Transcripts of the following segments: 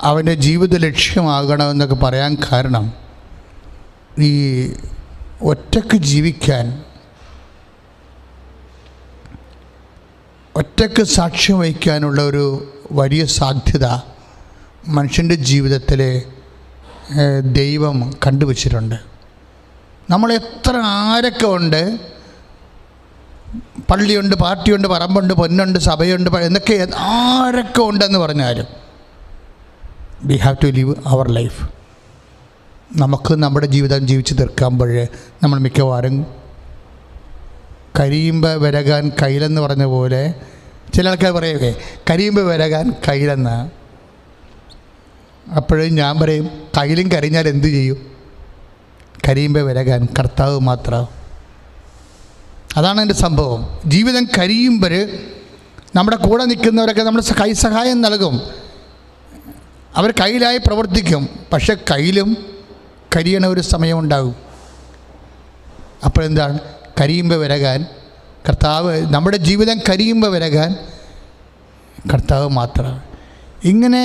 അവൻ്റെ ജീവിത ലക്ഷ്യമാകണമെന്നൊക്കെ പറയാൻ കാരണം ഈ ഒറ്റക്ക് ജീവിക്കാൻ, ഒറ്റക്ക് സാക്ഷ്യം വഹിക്കാനുള്ള ഒരു വലിയ സാധ്യത മനുഷ്യൻ്റെ ജീവിതത്തിൽ ദൈവം കണ്ടുവച്ചിട്ടുണ്ട്. നമ്മൾ എത്ര ആരൊക്കെ ഉണ്ട്, പള്ളിയുണ്ട്, പാർട്ടിയുണ്ട്, പറമ്പുണ്ട്, പൊന്നുണ്ട്, സഭയുണ്ട്, എന്നൊക്കെ ആരൊക്കെ ഉണ്ടെന്ന് പറഞ്ഞാലും we have to live our life. നമുക്ക് നമ്മുടെ ജീവിതം ജീവിച്ച് തീർക്കുമ്പോൾ നമ്മൾ മിക്കവാറും കരിയുമ്പോൾ വിരകാൻ കയ്യിലെന്ന് പറഞ്ഞ പോലെ ചില ആൾക്കാർ പറയുകയെ കരിയുമ്പോൾ വിരകാൻ കയ്യിലെന്ന്. അപ്പോഴും ഞാൻ പറയും, കയ്യിലും കരിഞ്ഞാൽ എന്തു ചെയ്യും? കരിയുമ്പോൾ വിരകാൻ കർത്താവ് മാത്രം. അതാണ് എൻ്റെ സംഭവം. ജീവിതം കരിയുമ്പോൾ നമ്മുടെ കൂടെ നിൽക്കുന്നവരൊക്കെ നമ്മൾ കൈസഹായം നൽകും, അവർ കയ്യിലായി പ്രവർത്തിക്കും. പക്ഷെ കയ്യിലും കരിയണ ഒരു സമയമുണ്ടാകും. അപ്പോഴെന്താണ്? കരിയുമ്പോൾ വിരകാൻ കർത്താവ്, നമ്മുടെ ജീവിതം കരിയുമ്പോൾ വിരകാൻ കർത്താവ് മാത്രം. ഇങ്ങനെ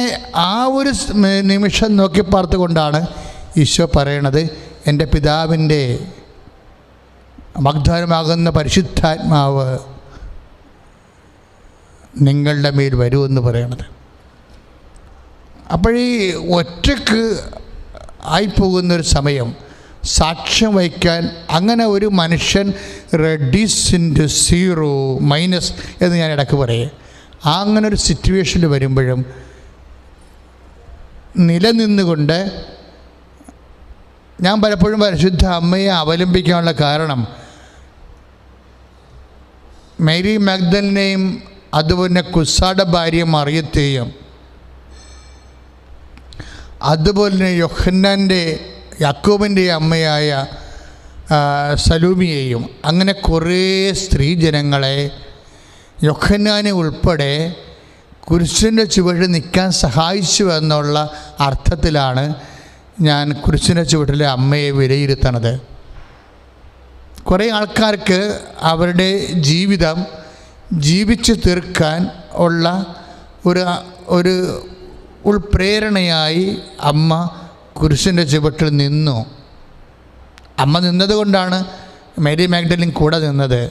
ആ ഒരു നിമിഷം നോക്കി പാർത്തുകൊണ്ടാണ് ഈശോ പറയണത്, എൻ്റെ പിതാവിൻ്റെ വാഗ്ദാനമാകുന്ന പരിശുദ്ധാത്മാവ് നിങ്ങളുടെ മേൽ വരുമെന്ന് പറയണത്. അപ്പോഴീ ഒറ്റക്ക് ആയിപ്പോകുന്നൊരു സമയം സാക്ഷ്യം വഹിക്കാൻ അങ്ങനെ ഒരു മനുഷ്യൻ റെഡ്യൂസിൻ്റെ സീറോ മൈനസ് എന്ന് ഞാൻ ഇടയ്ക്ക് പറയും. അങ്ങനെ ഒരു സിറ്റുവേഷനിൽ വരുമ്പോഴും നിലനിന്നുകൊണ്ട് ഞാൻ പലപ്പോഴും പരിശുദ്ധ അമ്മയെ അവലംബിക്കാനുള്ള കാരണം മേരി മഗ്ദലിനെയും അതുപോലെ കുസായുടെ ഭാര്യ മറിയത്തെയും അതുപോലെ യോഹന്നാൻ്റെ യാക്കോബിൻ്റെ അമ്മയായ സലൂമിയെയും അങ്ങനെ കുറേ സ്ത്രീജനങ്ങളെ യോഹന്നാനെ ഉൾപ്പെടെ കുരിശിൻ്റെ ചുവട്ടിൽ നിൽക്കാൻ സഹായിച്ചു എന്നുള്ള അർത്ഥത്തിലാണ് ഞാൻ കുരിശിൻ്റെ ചുവട്ടിലെ അമ്മയെ വിലയിരുത്തണത്. കുറേ ആൾക്കാർക്ക് അവരുടെ ജീവിതം ജീവിച്ചു തീർക്കാൻ ഉള്ള ഒരു ഉൾപ്രേരണയായി അമ്മ കുരിശിൻ്റെ ചുവട്ടിൽ നിന്നു. അമ്മ നിന്നതുകൊണ്ടാണ് മേരി മാഗ്ഡലിൻ കൂടെ നിന്നത്.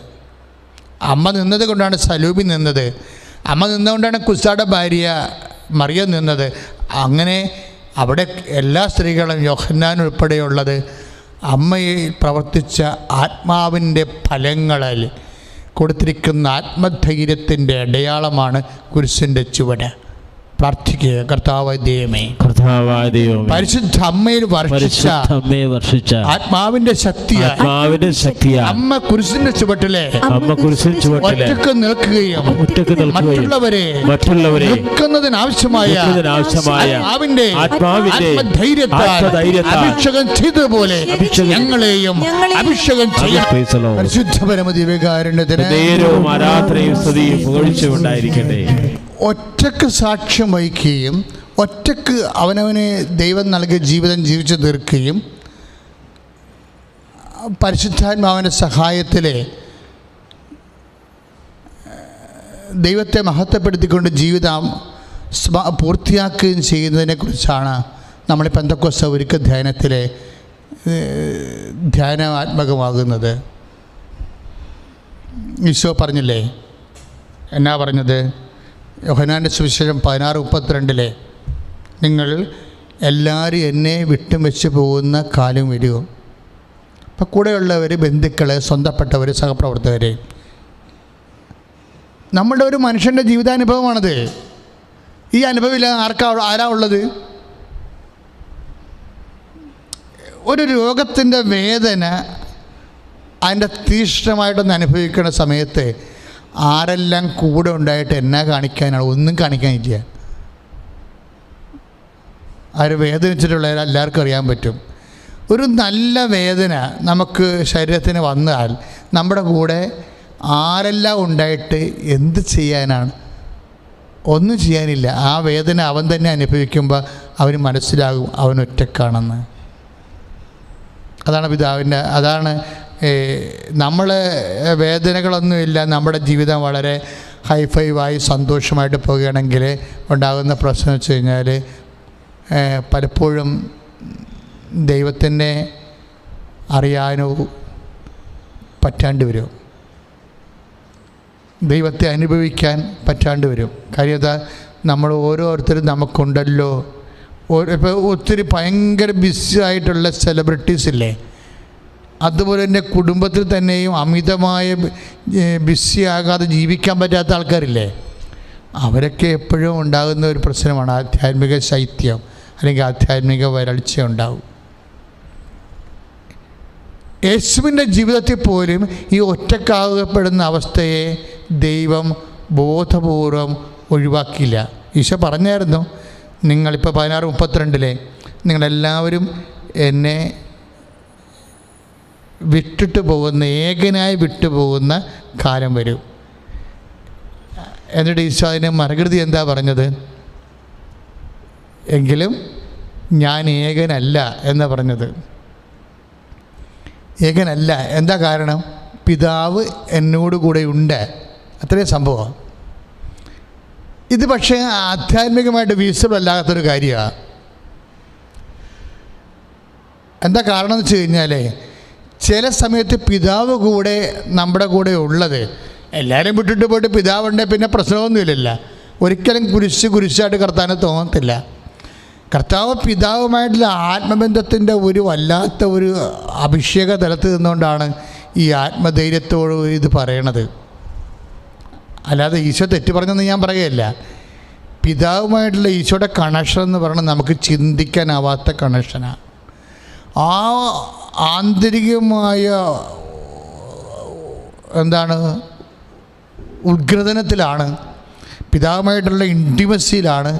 അമ്മ നിന്നത് കൊണ്ടാണ് സലൂബി നിന്നത്. അമ്മ നിന്നുകൊണ്ടാണ് കുസായുടെ ഭാര്യ മറിയം നിന്നത്. അങ്ങനെ അവിടെ എല്ലാ സ്ത്രീകളും യോഹന്നാൻ ഉൾപ്പെടെയുള്ളത് അമ്മയിൽ പ്രവർത്തിച്ച ആത്മാവിൻ്റെ ഫലങ്ങളിൽ കൊടുത്തിരിക്കുന്ന ആത്മധൈര്യത്തിൻ്റെ അടയാളമാണ് കുരിശിൻ്റെ ചുവട്. പ്രാർത്ഥിക്കുക. കർത്താവായ ദൈവമേ, പരിശുദ്ധ അമ്മയിൽ വർഷിച്ച ആത്മാവിന്റെ ശക്തി അമ്മ കുരിശിന്റെ ചുവട്ടിലെ ഒറ്റക്ക് നിൽക്കുകയും മറ്റുള്ളവരെ നിൽക്കുന്നതിന് ആവശ്യമായ ആത്മധൈര്യത്താൽ അഭിഷേകം ചെയ്തതുപോലെ ഞങ്ങളെയും അഭിഷേകം ചെയ്യാൻ പരിശുദ്ധ പരമദിവ്യകാരുണ്യത്തിന് ആരാധനയും സ്തുതിയും പുകഴ്ചയും ഉണ്ടായിരിക്കട്ടെ. ഒറ്റക്ക് സാക്ഷ്യം വഹിക്കുകയും ഒറ്റക്ക് അവനവനെ ദൈവം നൽകിയ ജീവിതം ജീവിച്ചു തീർക്കുകയും പരിശുദ്ധാത്മാവിൻ്റെ സഹായത്തിൽ ദൈവത്തെ മഹത്വപ്പെടുത്തിക്കൊണ്ട് ജീവിതം പൂർത്തിയാക്കുകയും ചെയ്യുന്നതിനെക്കുറിച്ചാണ് നമ്മൾ പെന്തക്കോസ്ത് ഒരുക്ക ധ്യാനത്തിലെ ധ്യാനാത്മകമാകുന്നത്. ഈശോ പറഞ്ഞില്ലേ, എന്നാ പറഞ്ഞത്? യോഹന്നാൻ്റെ സുവിശേഷം 16:32 നിങ്ങൾ എല്ലാവരും എന്നെ വിട്ടും വെച്ച് പോകുന്ന കാലം വരും. അപ്പം കൂടെയുള്ളവർ, ബന്ധുക്കൾ, സ്വന്തപ്പെട്ടവർ, സഹപ്രവർത്തകർ, നമ്മുടെ ഒരു മനുഷ്യൻ്റെ ജീവിതാനുഭവമാണത്. ഈ അനുഭവമില്ല ആരാ ഉള്ളത്? ഒരു രോഗത്തിൻ്റെ വേദന അതിൻ്റെ തീക്ഷ്ണമായിട്ടൊന്ന് അനുഭവിക്കുന്ന സമയത്ത് ആരെല്ലാം കൂടെ ഉണ്ടായിട്ട് എന്നാ കാണിക്കാനാണ്? ഒന്നും കാണിക്കാനില്ല. ആര് വേദനിച്ചിട്ടുള്ള എല്ലാവർക്കും അറിയാൻ പറ്റും. ഒരു നല്ല വേദന നമുക്ക് ശരീരത്തിന് വന്നാൽ നമ്മുടെ കൂടെ ആരെല്ലാം ഉണ്ടായിട്ട് എന്ത് ചെയ്യാനാണ്? ഒന്നും ചെയ്യാനില്ല. ആ വേദന അവൻ തന്നെ അനുഭവിക്കുമ്പോൾ അവന് മനസ്സിലാകും അവൻ ഒറ്റക്കാണെന്ന്. അതാണ് പിതാവിൻ്റെ, അതാണ് നമ്മൾ വേദനകളൊന്നുമില്ല, നമ്മുടെ ജീവിതം വളരെ ഹൈഫൈവായി സന്തോഷമായിട്ട് പോവുകയാണെങ്കിൽ ഉണ്ടാകുന്ന പ്രശ്നം വെച്ച് കഴിഞ്ഞാൽ പലപ്പോഴും ദൈവത്തിനെ അറിയാനോ പറ്റാണ്ട് വരും, ദൈവത്തെ അനുഭവിക്കാൻ പറ്റാണ്ട് വരും. കാര്യം എന്താ, നമ്മൾ ഓരോരുത്തരും നമുക്കുണ്ടല്ലോ. ഇപ്പോൾ ഒത്തിരി ഭയങ്കര ബിസി ആയിട്ടുള്ള സെലിബ്രിറ്റീസ് ഇല്ലേ, അതുപോലെ തന്നെ കുടുംബത്തിൽ തന്നെയും അമിതമായ ബിസി ആകാതെ ജീവിക്കാൻ പറ്റാത്ത ആൾക്കാരില്ലേ, അവരൊക്കെ എപ്പോഴും ഉണ്ടാകുന്ന ഒരു പ്രശ്നമാണ് ആധ്യാത്മിക ശൈത്യം അല്ലെങ്കിൽ ആധ്യാത്മിക വരൾച്ച ഉണ്ടാവും. യേശുവിൻ്റെ ജീവിതത്തിൽ പോലും ഈ ഒറ്റക്കാകപ്പെടുന്ന അവസ്ഥയെ ദൈവം ബോധപൂർവം ഒഴിവാക്കിയില്ല. ഈശോ പറഞ്ഞായിരുന്നു, നിങ്ങളിപ്പോൾ 16:32 നിങ്ങളെല്ലാവരും എന്നെ വിട്ടിട്ട് പോകുന്ന, ഏകനായി വിട്ടുപോകുന്ന കാലം വരും. എന്നിട്ട് ഈശോ അതിന് മറുകൃതി എന്താ പറഞ്ഞത്? എങ്കിലും ഞാൻ ഏകനല്ല എന്ന് പറഞ്ഞത്. ഏകനല്ല. എന്താ കാരണം? പിതാവ് എന്നോട് കൂടെ ഉണ്ട്. അത്രയും സംഭവം. ഇത് പക്ഷേ ആധ്യാത്മികമായിട്ട് വിസിബിൾ അല്ലാത്തൊരു കാര്യമാണ്. എന്താ കാരണം എന്ന് വെച്ച് കഴിഞ്ഞാൽ, ചില സമയത്ത് പിതാവ് കൂടെ നമ്മുടെ കൂടെ ഉള്ളത്, എല്ലാവരും വിട്ടിട്ട് പോയിട്ട് പിതാവുണ്ടെങ്കിൽ പിന്നെ പ്രശ്നമൊന്നുമില്ലല്ല. ഒരിക്കലും കുരിശായിട്ട് കർത്താവിന് തോന്നത്തില്ല. കർത്താവ് പിതാവുമായിട്ടുള്ള ആത്മബന്ധത്തിൻ്റെ ഒരു വല്ലാത്ത ഒരു അഭിഷേക തലത്തിൽ നിന്നുകൊണ്ടാണ് ഈ ആത്മധൈര്യത്തോട് ഇത് പറയണത്. അല്ലാതെ ഈശോ തെറ്റ് പറഞ്ഞെന്ന് ഞാൻ പറയുകയല്ല. പിതാവുമായിട്ടുള്ള ഈശോയുടെ കണക്ഷൻ എന്ന് പറയുന്നത് നമുക്ക് ചിന്തിക്കാനാവാത്ത കണക്ഷനാണ്. ആ ആന്തരികമായ ഉദ്ഗ്രഥനത്തിലാണ്, പിതാവുമായിട്ടുള്ള ഇൻറ്റിമസിയിലാണ്.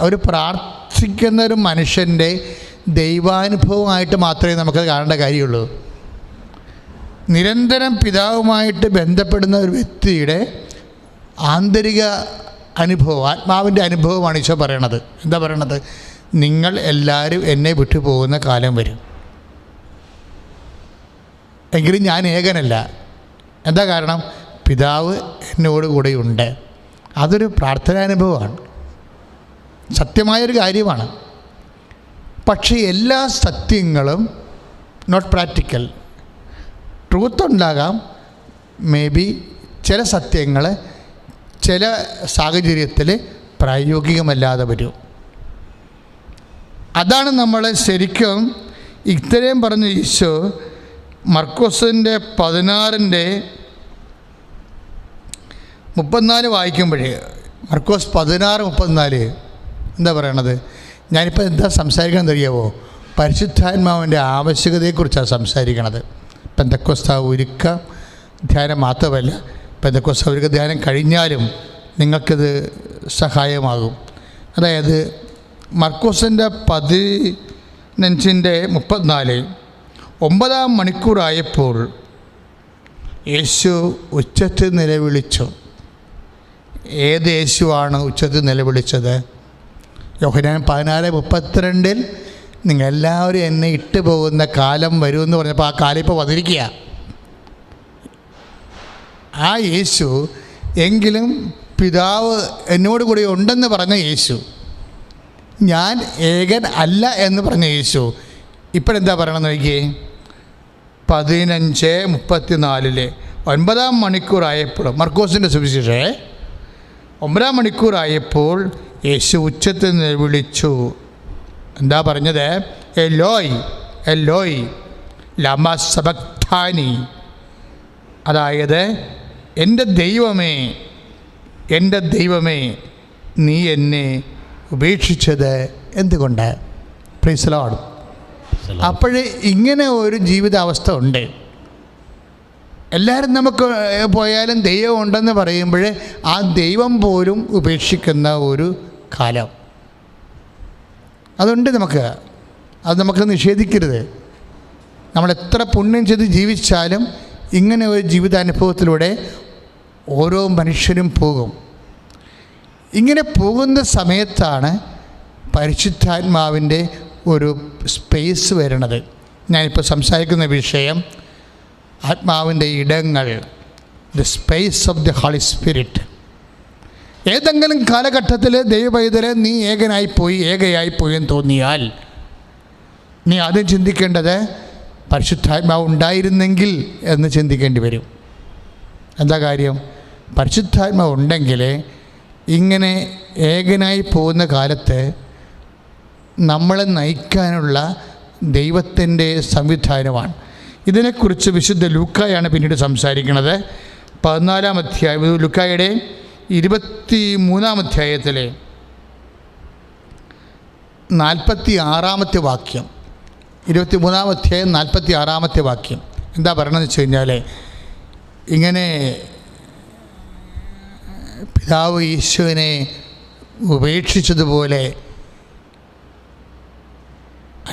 അവർ പ്രാർത്ഥിക്കുന്ന ഒരു മനുഷ്യൻ്റെ ദൈവാനുഭവമായിട്ട് മാത്രമേ നമുക്കത് കാണേണ്ട കാര്യമുള്ളൂ. നിരന്തരം പിതാവുമായിട്ട് ബന്ധപ്പെടുന്ന ഒരു വ്യക്തിയുടെ ആന്തരിക അനുഭവം, ആത്മാവിൻ്റെ അനുഭവമാണ് ഈശോ പറയണത്. എന്താ പറയണത്? നിങ്ങൾ എല്ലാവരും എന്നെ വിട്ടുപോകുന്ന കാലം വരും, എങ്കിലും ഞാൻ ഏകനല്ല. എന്താ കാരണം? പിതാവ് എന്നോട് കൂടെയുണ്ട്. അതൊരു പ്രാർത്ഥനാനുഭവമാണ്, സത്യമായൊരു കാര്യമാണ്. പക്ഷേ എല്ലാ സത്യങ്ങളും നോട്ട് പ്രാക്ടിക്കൽ. ട്രൂത്ത് ഉണ്ടാകാം, മേ ബി ചില സത്യങ്ങൾ ചില സാഹചര്യത്തിൽ പ്രായോഗികമല്ലാതെ വരും. അതാണ് നമ്മൾ ശരിക്കും ഇത്രയും പറഞ്ഞ ഈശോ മർക്കോസിൻ്റെ 16:34 വായിക്കുമ്പോഴേ, മർക്കോസ് 16:34 എന്താ പറയണത്? ഞാനിപ്പോൾ എന്താ സംസാരിക്കണമെന്ന് അറിയാവോ? പരിശുദ്ധാത്മാവിൻ്റെ ആവശ്യകതയെക്കുറിച്ചാണ് സംസാരിക്കണത്. പെന്തക്കോസ്ത ഒരുക്ക ധ്യാനം മാത്രമല്ല, പെന്തക്കോസ്ത ഒരുക്ക ധ്യാനം കഴിഞ്ഞാലും നിങ്ങൾക്കിത് സഹായമാകും. അതായത് മർക്കോസിൻ്റെ 15:34 9-ാം മണിക്കൂറായപ്പോൾ യേശു ഉച്ചത്തിൽ നിലവിളിച്ചു. ഏത് യേശുവാണ് ഉച്ചത്തിൽ നിലവിളിച്ചത്? യോഹന്നാൻ 16:32 നിങ്ങളെല്ലാവരും എന്നെ ഇട്ട് പോകുന്ന കാലം വരുമെന്ന് പറഞ്ഞപ്പോൾ ആ കാലം ഇപ്പോൾ വന്നിരിക്കുക. ആ യേശു, എങ്കിലും പിതാവ് എന്നോട് കൂടി ഉണ്ടെന്ന് പറഞ്ഞ യേശു, ഞാൻ ഏകൻ അല്ല എന്ന് പറഞ്ഞ യേശു ഇപ്പോഴെന്താ പറയണമെന്ന് നോക്കിയേ. 15:34 9-ാം മണിക്കൂറായപ്പോൾ, മർക്കോസിൻ്റെ സുവിശേഷം 9-ാം മണിക്കൂറായപ്പോൾ യേശു ഉച്ചത്തിൽ വിളിച്ചു. എന്താ പറഞ്ഞത്? എലോയ് എലോയ് ലമ സബക്താനി. അതായത് എൻ്റെ ദൈവമേ, എൻ്റെ ദൈവമേ, നീ എന്നെ ഉപേക്ഷിച്ചത് എന്തുകൊണ്ട്? Praise the lord. അപ്പോഴേ ഇങ്ങനെ ഒരു ജീവിതാവസ്ഥ ഉണ്ട്. എല്ലാവരും നമുക്ക് പോയാലും ദൈവം ഉണ്ടെന്ന് പറയുമ്പോൾ ആ ദൈവം പോലും ഉപേക്ഷിക്കുന്ന ഒരു കാലം അതുണ്ട് നമുക്ക്. അത് നമുക്ക് നിഷേധിക്കരുത്. നമ്മൾ എത്ര പുണ്യം ചെയ്ത് ജീവിച്ചാലും ഇങ്ങനെ ഒരു ജീവിതാനുഭവത്തിലൂടെ ഓരോ മനുഷ്യരും പോകും. ഇങ്ങനെ പോകുന്ന സമയത്താണ് പരിശുദ്ധാത്മാവിൻ്റെ ഒരു സ്പേസ് വരണത്. ഞാനിപ്പോൾ സംസാരിക്കുന്ന വിഷയം ആത്മാവിൻ്റെ ഇടങ്ങൾ, the space of the holy spirit. ഏതെങ്കിലും കാലഘട്ടത്തിൽ ദൈവപൈതലെ നീ ഏകയായിപ്പോയി എന്ന് തോന്നിയാൽ നീ ആദ്യം ചിന്തിക്കേണ്ടത് പരിശുദ്ധാത്മാവ് ഉണ്ടായിരുന്നെങ്കിൽ എന്ന് ചിന്തിക്കേണ്ടി വരും. എന്താ കാര്യം? പരിശുദ്ധാത്മാവ് ഉണ്ടെങ്കിൽ ഇങ്ങനെ ഏകനായി പോകുന്ന കാലത്ത് നമ്മളെ നയിക്കാനുള്ള ദൈവത്തിൻ്റെ സംവിധാനമാണ്. ഇതിനെക്കുറിച്ച് വിശുദ്ധ ലൂക്കായാണ് പിന്നീട് സംസാരിക്കുന്നത്. 14-ാം അധ്യായം, ലൂക്കായുടെ 23-ാം അധ്യായത്തിലെ 46-ാമത്തെ വാക്യം, 23-ാം അധ്യായം 46-ാമത്തെ വാക്യം എന്താ പറയണമെന്ന് വെച്ച് കഴിഞ്ഞാൽ, ഇങ്ങനെ പിതാവ് ഈശോനെ ഉപേക്ഷിച്ചതുപോലെ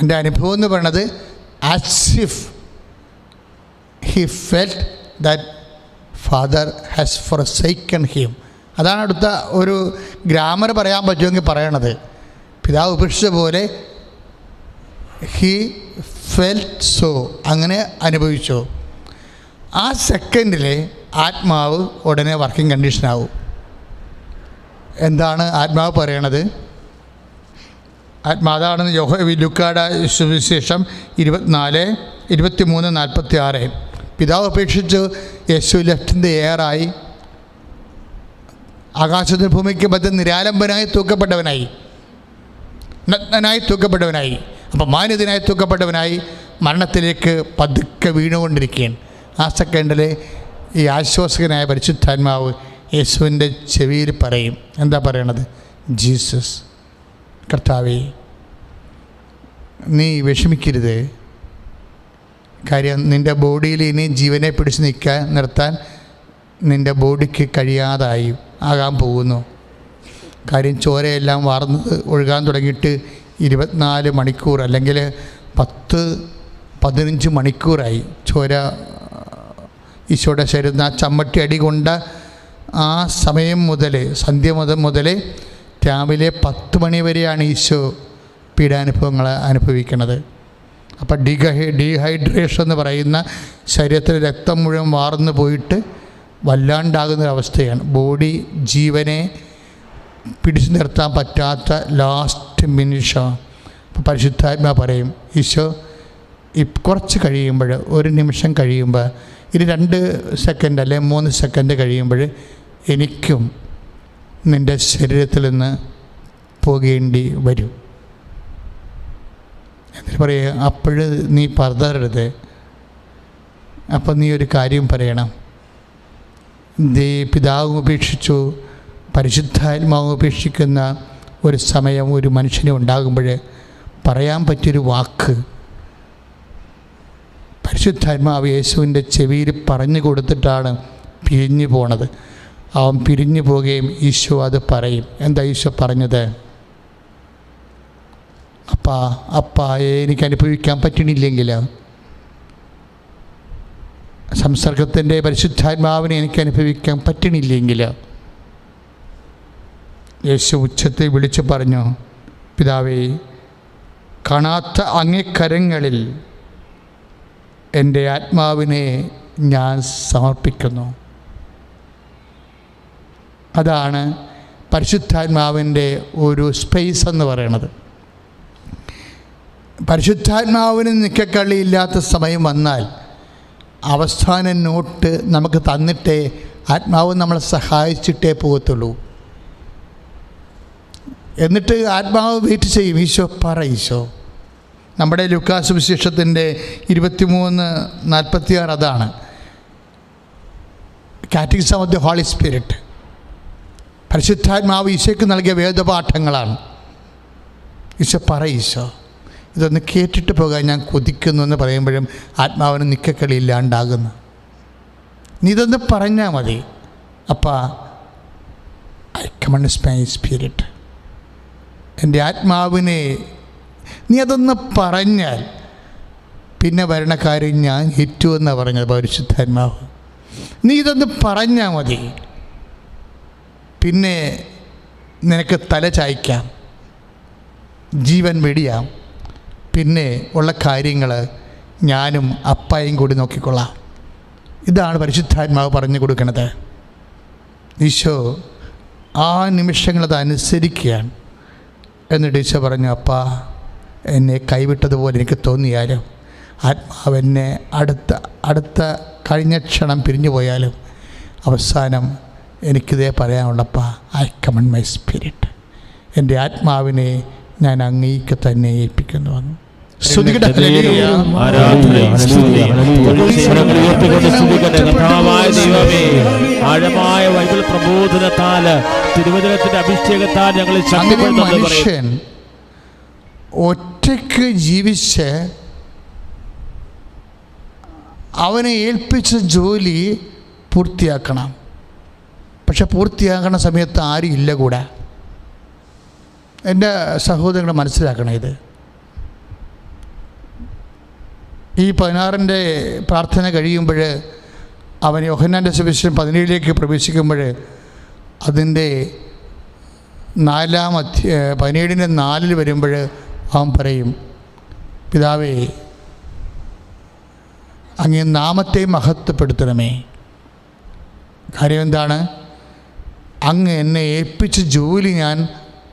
എൻ്റെ അനുഭവം എന്ന് പറയണത് as if he felt that father has forsaken him. അതാണ് അടുത്ത ഒരു ഗ്രാമർ പറയാൻ പറ്റുമെങ്കിൽ പറയണത്. പിതാവ് ഉപേക്ഷിച്ച പോലെ ഹി ഫെൽറ്റ് സോ, അങ്ങനെ അനുഭവിച്ചു. ആ സെക്കൻഡിൽ ആത്മാവ് ഉടനെ വർക്കിംഗ് കണ്ടീഷനാവും. എന്താണ് ആത്മാവ് പറയണത്? അതാണെന്ന് ലൂക്കായുടെ സുവിശേഷം 23:46. പിതാവ് അപേക്ഷിച്ച് യേശു ലെഫ്റ്റിൻ്റെ എയറായി, ആകാശത്തിന് ഭൂമിക്ക് മധ്യ നിരാലംബനായി തൂക്കപ്പെട്ടവനായി, നഗ്നനായി തൂക്കപ്പെട്ടവനായി, അപ്പം മാന്യതനായി തൂക്കപ്പെട്ടവനായി മരണത്തിലേക്ക് പതുക്കെ വീണുകൊണ്ടിരിക്കുകയാണ്. ആ സെക്കൻഡിൽ ഈ ആശ്വാസകനായ പരിശുദ്ധാത്മാവ് യേശുവിൻ്റെ ചെവിയിൽ പറയും. എന്താ പറയണത്? ജീസസ്, കർത്താവേ, നീ വിഷമിക്കരുത്. കാര്യം നിൻ്റെ ബോഡിയിൽ ഇനി ജീവനെ പിടിച്ച് നിർത്താൻ നിൻ്റെ ബോഡിക്ക് കഴിയാതായി ആകാൻ പോകുന്നു. കാര്യം ചോരയെല്ലാം ഒഴുകാൻ തുടങ്ങിയിട്ട് 24 മണിക്കൂർ അല്ലെങ്കിൽ 10-15 മണിക്കൂറായി. ചോര ഈശോയുടെ ശരീരത്തിൽ ആ ചമ്മട്ടി അടി കൊണ്ട ആ സമയം മുതൽ, സന്ധ്യ മുതൽ രാവിലെ 10 മണി വരെയാണ് ഈശോ പീഡാനുഭവങ്ങൾ അനുഭവിക്കുന്നത്. അപ്പം ഡീഹൈഡ്രേഷൻ എന്ന് പറയുന്ന ശരീരത്തിൽ രക്തം മുഴുവൻ വാർന്നു പോയിട്ട് വല്ലാണ്ടാകുന്നൊരവസ്ഥയാണ്. ബോഡി ജീവനെ പിടിച്ചു നിർത്താൻ പറ്റാത്ത ലാസ്റ്റ് നിമിഷം. അപ്പോൾ പരിശുദ്ധാത്മാ പറയും, ഈശോ കുറച്ച് കഴിയുമ്പോൾ, 1 നിമിഷം കഴിയുമ്പോൾ, ഇനി 2 സെക്കൻഡ് അല്ലെങ്കിൽ 3 സെക്കൻഡ് കഴിയുമ്പോൾ എനിക്കും നിൻ്റെ ശരീരത്തിൽ നിന്ന് പോകേണ്ടി വരും. എന്നിട്ട് പറയുക, അപ്പോഴ് നീ പതറരുത്. അപ്പം നീ ഒരു കാര്യം പറയണം, പിതാവ് ഉപേക്ഷിച്ചു, പരിശുദ്ധാത്മാവ് ഉപേക്ഷിക്കുന്ന ഒരു സമയം ഒരു മനുഷ്യന് ഉണ്ടാകുമ്പോൾ പറയാൻ പറ്റിയൊരു വാക്ക് പരിശുദ്ധാത്മാവ് യേശുവിൻ്റെ ചെവിയിൽ പറഞ്ഞു കൊടുത്തിട്ടാണ് പിരിഞ്ഞു പോണത്. അവൻ പിരിഞ്ഞു പോവുകയും ഈശോ അത് പറയും. എന്താ ഈശോ പറഞ്ഞത്? അപ്പാ എനിക്ക് അനുഭവിക്കാൻ പറ്റണില്ലെങ്കിൽ, സംസർഗത്തിൻ്റെ പരിശുദ്ധാത്മാവിനെ എനിക്ക് അനുഭവിക്കാൻ പറ്റണില്ലെങ്കിൽ, യേശു ഉച്ചത്തിൽ വിളിച്ചു പറഞ്ഞു, പിതാവേ, കാണാത്ത അങ്ങേ കരങ്ങളിൽ എൻ്റെ ആത്മാവിനെ ഞാൻ സമർപ്പിക്കുന്നു. അതാണ് പരിശുദ്ധാത്മാവിൻ്റെ ഒരു സ്പേസ് എന്ന് പറയുന്നത്. പരിശുദ്ധാത്മാവിന് നിക്കക്കള്ളിയില്ലാത്ത സമയം വന്നാൽ അവസാന നോട്ട് നമുക്ക് തന്നിട്ടേ ആത്മാവ് നമ്മളെ സഹായിച്ചിട്ടേ പോകത്തുള്ളൂ. എന്നിട്ട് ആത്മാവ് വെയിറ്റ് ചെയ്യും. ഈശോ ഈശോ. നമ്മുടെ ലൂക്കാ സുവിശേഷത്തിൻ്റെ 23:46 അതാണ് catechism of the holy spirit. പരിശുദ്ധാത്മാവ് ഈശോയ്ക്ക് നൽകിയ വേദപാഠങ്ങളാണ്. ഈശോ ഈശോ, ഇതൊന്ന് കേട്ടിട്ട് പോകാൻ ഞാൻ കൊതിക്കുന്നു എന്ന് പറയുമ്പോഴും ആത്മാവിന് നിക്കക്കളി ഇല്ലാണ്ടാകുന്നു. നീ ഇതൊന്ന് പറഞ്ഞാൽ മതി, അപ്പാ ഐ കമാൻഡ് മൈ സ്പിരിറ്റ്, എൻ്റെ ആത്മാവിനെ നീ അതൊന്ന് പറഞ്ഞാൽ പിന്നെ വരണ കാര്യം ഞാൻ ഏറ്റു എന്നാണ് പറഞ്ഞത് പരിശുദ്ധാത്മാവ്. നീ ഇതൊന്ന് പറഞ്ഞാൽ മതി, പിന്നെ നിനക്ക് തല ചായ്ക്കാം, ജീവൻ വെടിയാം, പിന്നെ ഉള്ള കാര്യങ്ങൾ ഞാനും അപ്പായും കൂടി നോക്കിക്കൊള്ളാം. ഇതാണ് പരിശുദ്ധാത്മാവ് പറഞ്ഞു കൊടുക്കുന്നത്. ഈശോ ആ നിമിഷങ്ങളത് അനുസരിക്കുകയാണ്. എന്നിട്ട് ഈശോ പറഞ്ഞു, അപ്പാ എന്നെ കൈവിട്ടതുപോലെ എനിക്ക് തോന്നിയാലും, ആത്മാവ് എന്നെ അടുത്ത കഴിഞ്ഞ ക്ഷണം പിരിഞ്ഞു പോയാലും അവസാനം എനിക്കിതേ പറയാനുള്ളപ്പാ, ഐ കമൻഡ് മൈ സ്പിരിറ്റ്, എൻ്റെ ആത്മാവിനെ ഞാൻ അങ്ങേക്ക് തന്നെ ഏൽപ്പിക്കുന്നു വന്നു. ആഴമായ ബൈബിൾ പ്രബോധനത്താൽ, തിരുവചനത്തിന്റെ അഭിഷേകത്താൽ ഞങ്ങൾ മനുഷ്യൻ ഒറ്റയ്ക്ക് ജീവിച്ച് അവനെ ഏൽപ്പിച്ച ജോലി പൂർത്തിയാക്കണം. പക്ഷെ പൂർത്തിയാക്കുന്ന സമയത്ത് ആരും ഇല്ല കൂടെ. എൻ്റെ സഹോദരങ്ങൾ മനസ്സിലാക്കണം ഇത്. ഈ 16-ന്റെ പ്രാർത്ഥന കഴിയുമ്പോൾ അവൻ യോഹന്നാൻ്റെ സുവിശേഷം 17 പ്രവേശിക്കുമ്പോൾ അതിൻ്റെ 17-4 വരുമ്പോൾ അവൻ പറയും, പിതാവേ അങ്ങേ നാമത്തെ മഹത്വപ്പെടുത്തണമേ. കാര്യം എന്താണ്? അങ്ങ് എന്നെ ഏൽപ്പിച്ച ജോലി ഞാൻ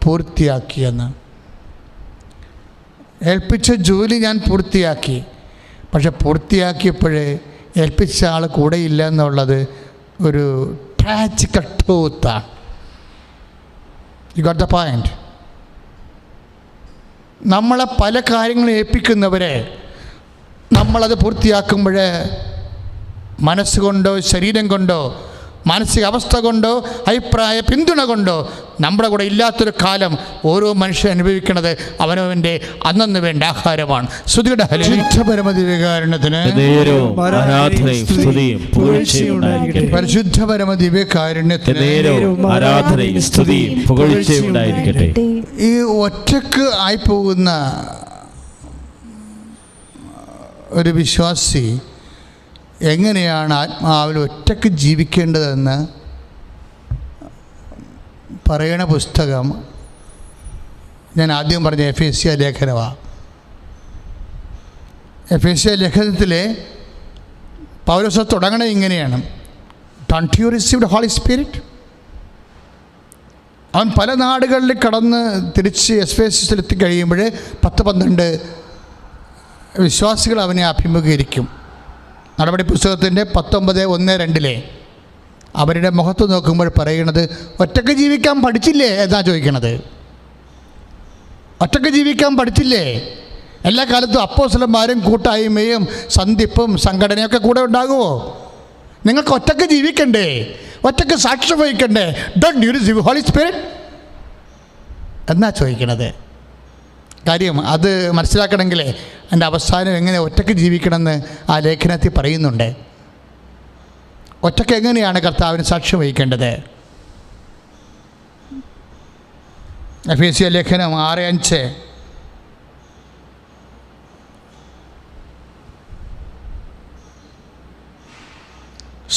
പൂർത്തിയാക്കിയെന്ന്. ഏൽപ്പിച്ച ജോലി ഞാൻ പൂർത്തിയാക്കി. പക്ഷെ പൂർത്തിയാക്കിയപ്പോൾ ഏൽപ്പിച്ച ആൾ കൂടെയില്ല എന്നുള്ളത് ഒരു ട്രാജിക്കൽ ട്രൂത്താണ്. You got the point. നമ്മളെ പല കാര്യങ്ങളും ഏൽപ്പിക്കുന്നവരെ നമ്മളത് പൂർത്തിയാക്കുമ്പോൾ മനസ്സുകൊണ്ടോ ശരീരം കൊണ്ടോ മാനസികാവസ്ഥ കൊണ്ടോ അഭിപ്രായ പിന്തുണ കൊണ്ടോ നമ്മുടെ കൂടെ ഇല്ലാത്തൊരു കാലം ഓരോ മനുഷ്യൻ അനുഭവിക്കുന്നത് അവനവൻ്റെ അന്നു വേണ്ട ആഹാരമാണ്. പരിശുദ്ധ പരമദിവ്യകാരുണ്യത്തിന് ഈ ഒറ്റക്ക് ആയിപ്പോകുന്ന ഒരു വിശ്വാസി എങ്ങനെയാണ് ആത്മാവിൽ ഒറ്റയ്ക്ക് ജീവിക്കേണ്ടതെന്ന് പറയണ പുസ്തകം ഞാൻ ആദ്യം പറഞ്ഞ എഫേസ്യ ലേഖനമാണ്. എഫേസ്യ ലേഖനത്തിലെ പൗലോസ് തുടങ്ങണത് ഇങ്ങനെയാണ്: don't you received holy spirit. അവൻ പല നാടുകളിൽ കടന്ന് തിരിച്ച് എഫേസ്യസിലെത്തി കഴിയുമ്പോൾ 10-12 വിശ്വാസികൾ അവനെ അഭിമുഖീകരിക്കും. നടപടി പുസ്തകത്തിൻ്റെ 19:1-2 അവരുടെ മുഖത്ത് നോക്കുമ്പോൾ പറയുന്നത്, ഒറ്റയ്ക്ക് ജീവിക്കാൻ പഠിച്ചില്ലേ എന്നാ ചോദിക്കണത്. ഒറ്റയ്ക്ക് ജീവിക്കാൻ പഠിച്ചില്ലേ? എല്ലാ കാലത്തും അപ്പോസ്തലന്മാരും കൂട്ടായ്മയും സന്ധിപ്പും സംഘടനയൊക്കെ കൂടെ ഉണ്ടാകുമോ? നിങ്ങൾക്ക് ഒറ്റയ്ക്ക് ജീവിക്കണ്ടേ? ഒറ്റയ്ക്ക് സാക്ഷ്യം വഹിക്കണ്ടേ? Don't you receive holy spirit എന്നാ ചോദിക്കണത്. കാര്യം അത് മനസ്സിലാക്കണമെങ്കിൽ എൻ്റെ അവസാനം എങ്ങനെ ഒറ്റയ്ക്ക് ജീവിക്കണമെന്ന് ആ ലേഖനത്തിൽ പറയുന്നുണ്ട്. ഒറ്റയ്ക്ക് എങ്ങനെയാണ് കർത്താവിന് സാക്ഷ്യം വഹിക്കേണ്ടത്? എഫേസ്യ ലേഖനം 6:5.